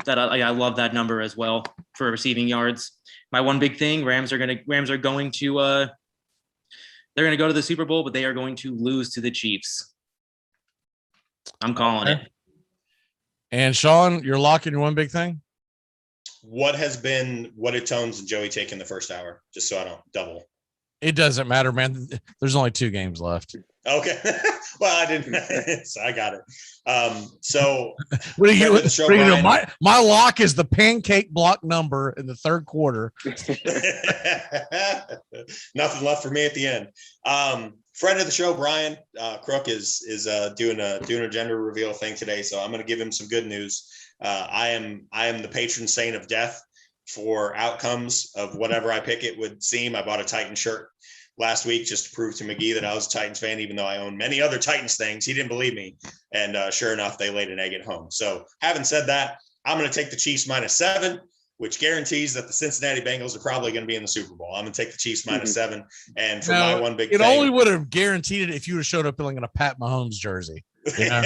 I love that number as well for receiving yards. My one big thing: Rams are going to they're going to go to the Super Bowl, but they are going to lose to the Chiefs. I'm calling it. And Sean, you're locking your one big thing? What did Tones and Joey take in the first hour? Just so I don't double. It doesn't matter, man. There's only 2 games left. Okay. Well, I didn't. So I got it. So what do you know? My lock is the pancake block number in the third quarter. Nothing left for me at the end. Friend of the show, Brian Crook is doing a gender reveal thing today, so I'm going to give him some good news. I am the patron saint of death for outcomes of whatever I pick. It would seem I bought a Titans shirt last week just to prove to McGee that I was a Titans fan, even though I own many other Titans things. He didn't believe me, and sure enough, they laid an egg at home. So, having said that, I'm going to take the Chiefs -7. Which guarantees that the Cincinnati Bengals are probably going to be in the Super Bowl. I'm going to take the Chiefs -7. And for my one big thing. It only would have guaranteed it if you would have showed up in a Pat Mahomes jersey. You know?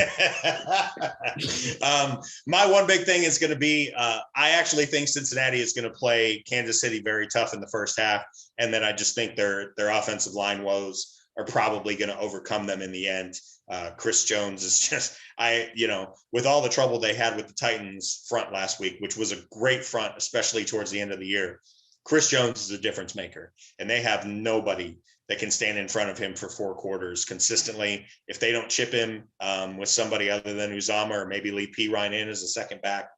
My one big thing is going to be, I actually think Cincinnati is going to play Kansas City very tough in the first half. And then I just think their offensive line woes are probably going to overcome them in the end. Chris Jones is just, with all the trouble they had with the Titans front last week, which was a great front, especially towards the end of the year. Chris Jones is a difference maker, and they have nobody that can stand in front of him for 4 quarters consistently. If they don't chip him with somebody other than Uzama, or maybe leave P. Ryan in as a second back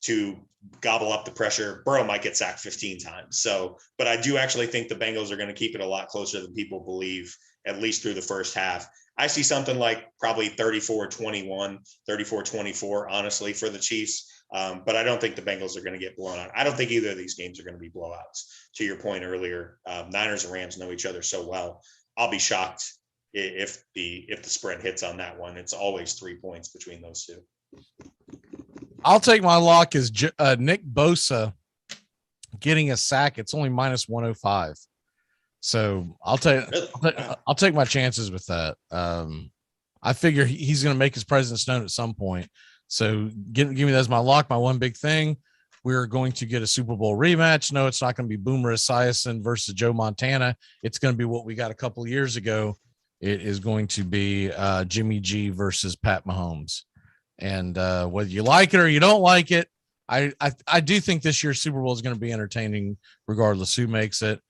to gobble up the pressure, Burrow might get sacked 15 times. So, but I do actually think the Bengals are going to keep it a lot closer than people believe, at least through the first half. I see something like probably 34-21, 34-24, honestly, for the Chiefs. But I don't think the Bengals are going to get blown out. I don't think either of these games are going to be blowouts. To your point earlier, Niners and Rams know each other so well. I'll be shocked if the spread hits on that one. It's always 3 points between those two. I'll take my lock as Nick Bosa getting a sack. It's only -105. So I'll take my chances with that. I figure he's going to make his presence known at some point. So give me that as my lock. My one big thing. We're going to get a Super Bowl rematch. No, it's not going to be Boomer Esiason versus Joe Montana. It's going to be what we got a couple of years ago. It is going to be Jimmy G versus Pat Mahomes. And whether you like it or you don't like it, I do think this year's Super Bowl is going to be entertaining regardless who makes it.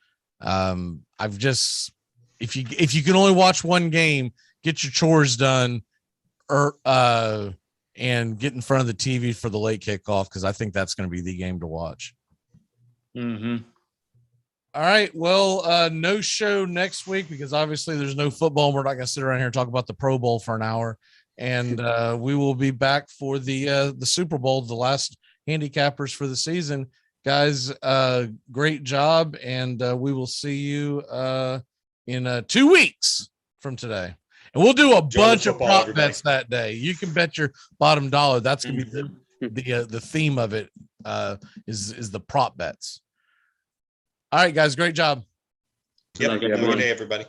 If you can only watch one game, get your chores done and get in front of the TV for the late kickoff, because I think that's going to be the game to watch. Mm-hmm. All right. Well, no show next week because obviously there's no football. We're not going to sit around here and talk about the Pro Bowl for an hour. And we will be back for the Super Bowl, the last handicappers for the season. Guys, great job. And we will see you in 2 weeks from today. And we'll do a bunch of prop bets that day. You can bet your bottom dollar. That's going to be the theme of it is the prop bets. All right, guys. Great job. Yep. Have a good day, everybody.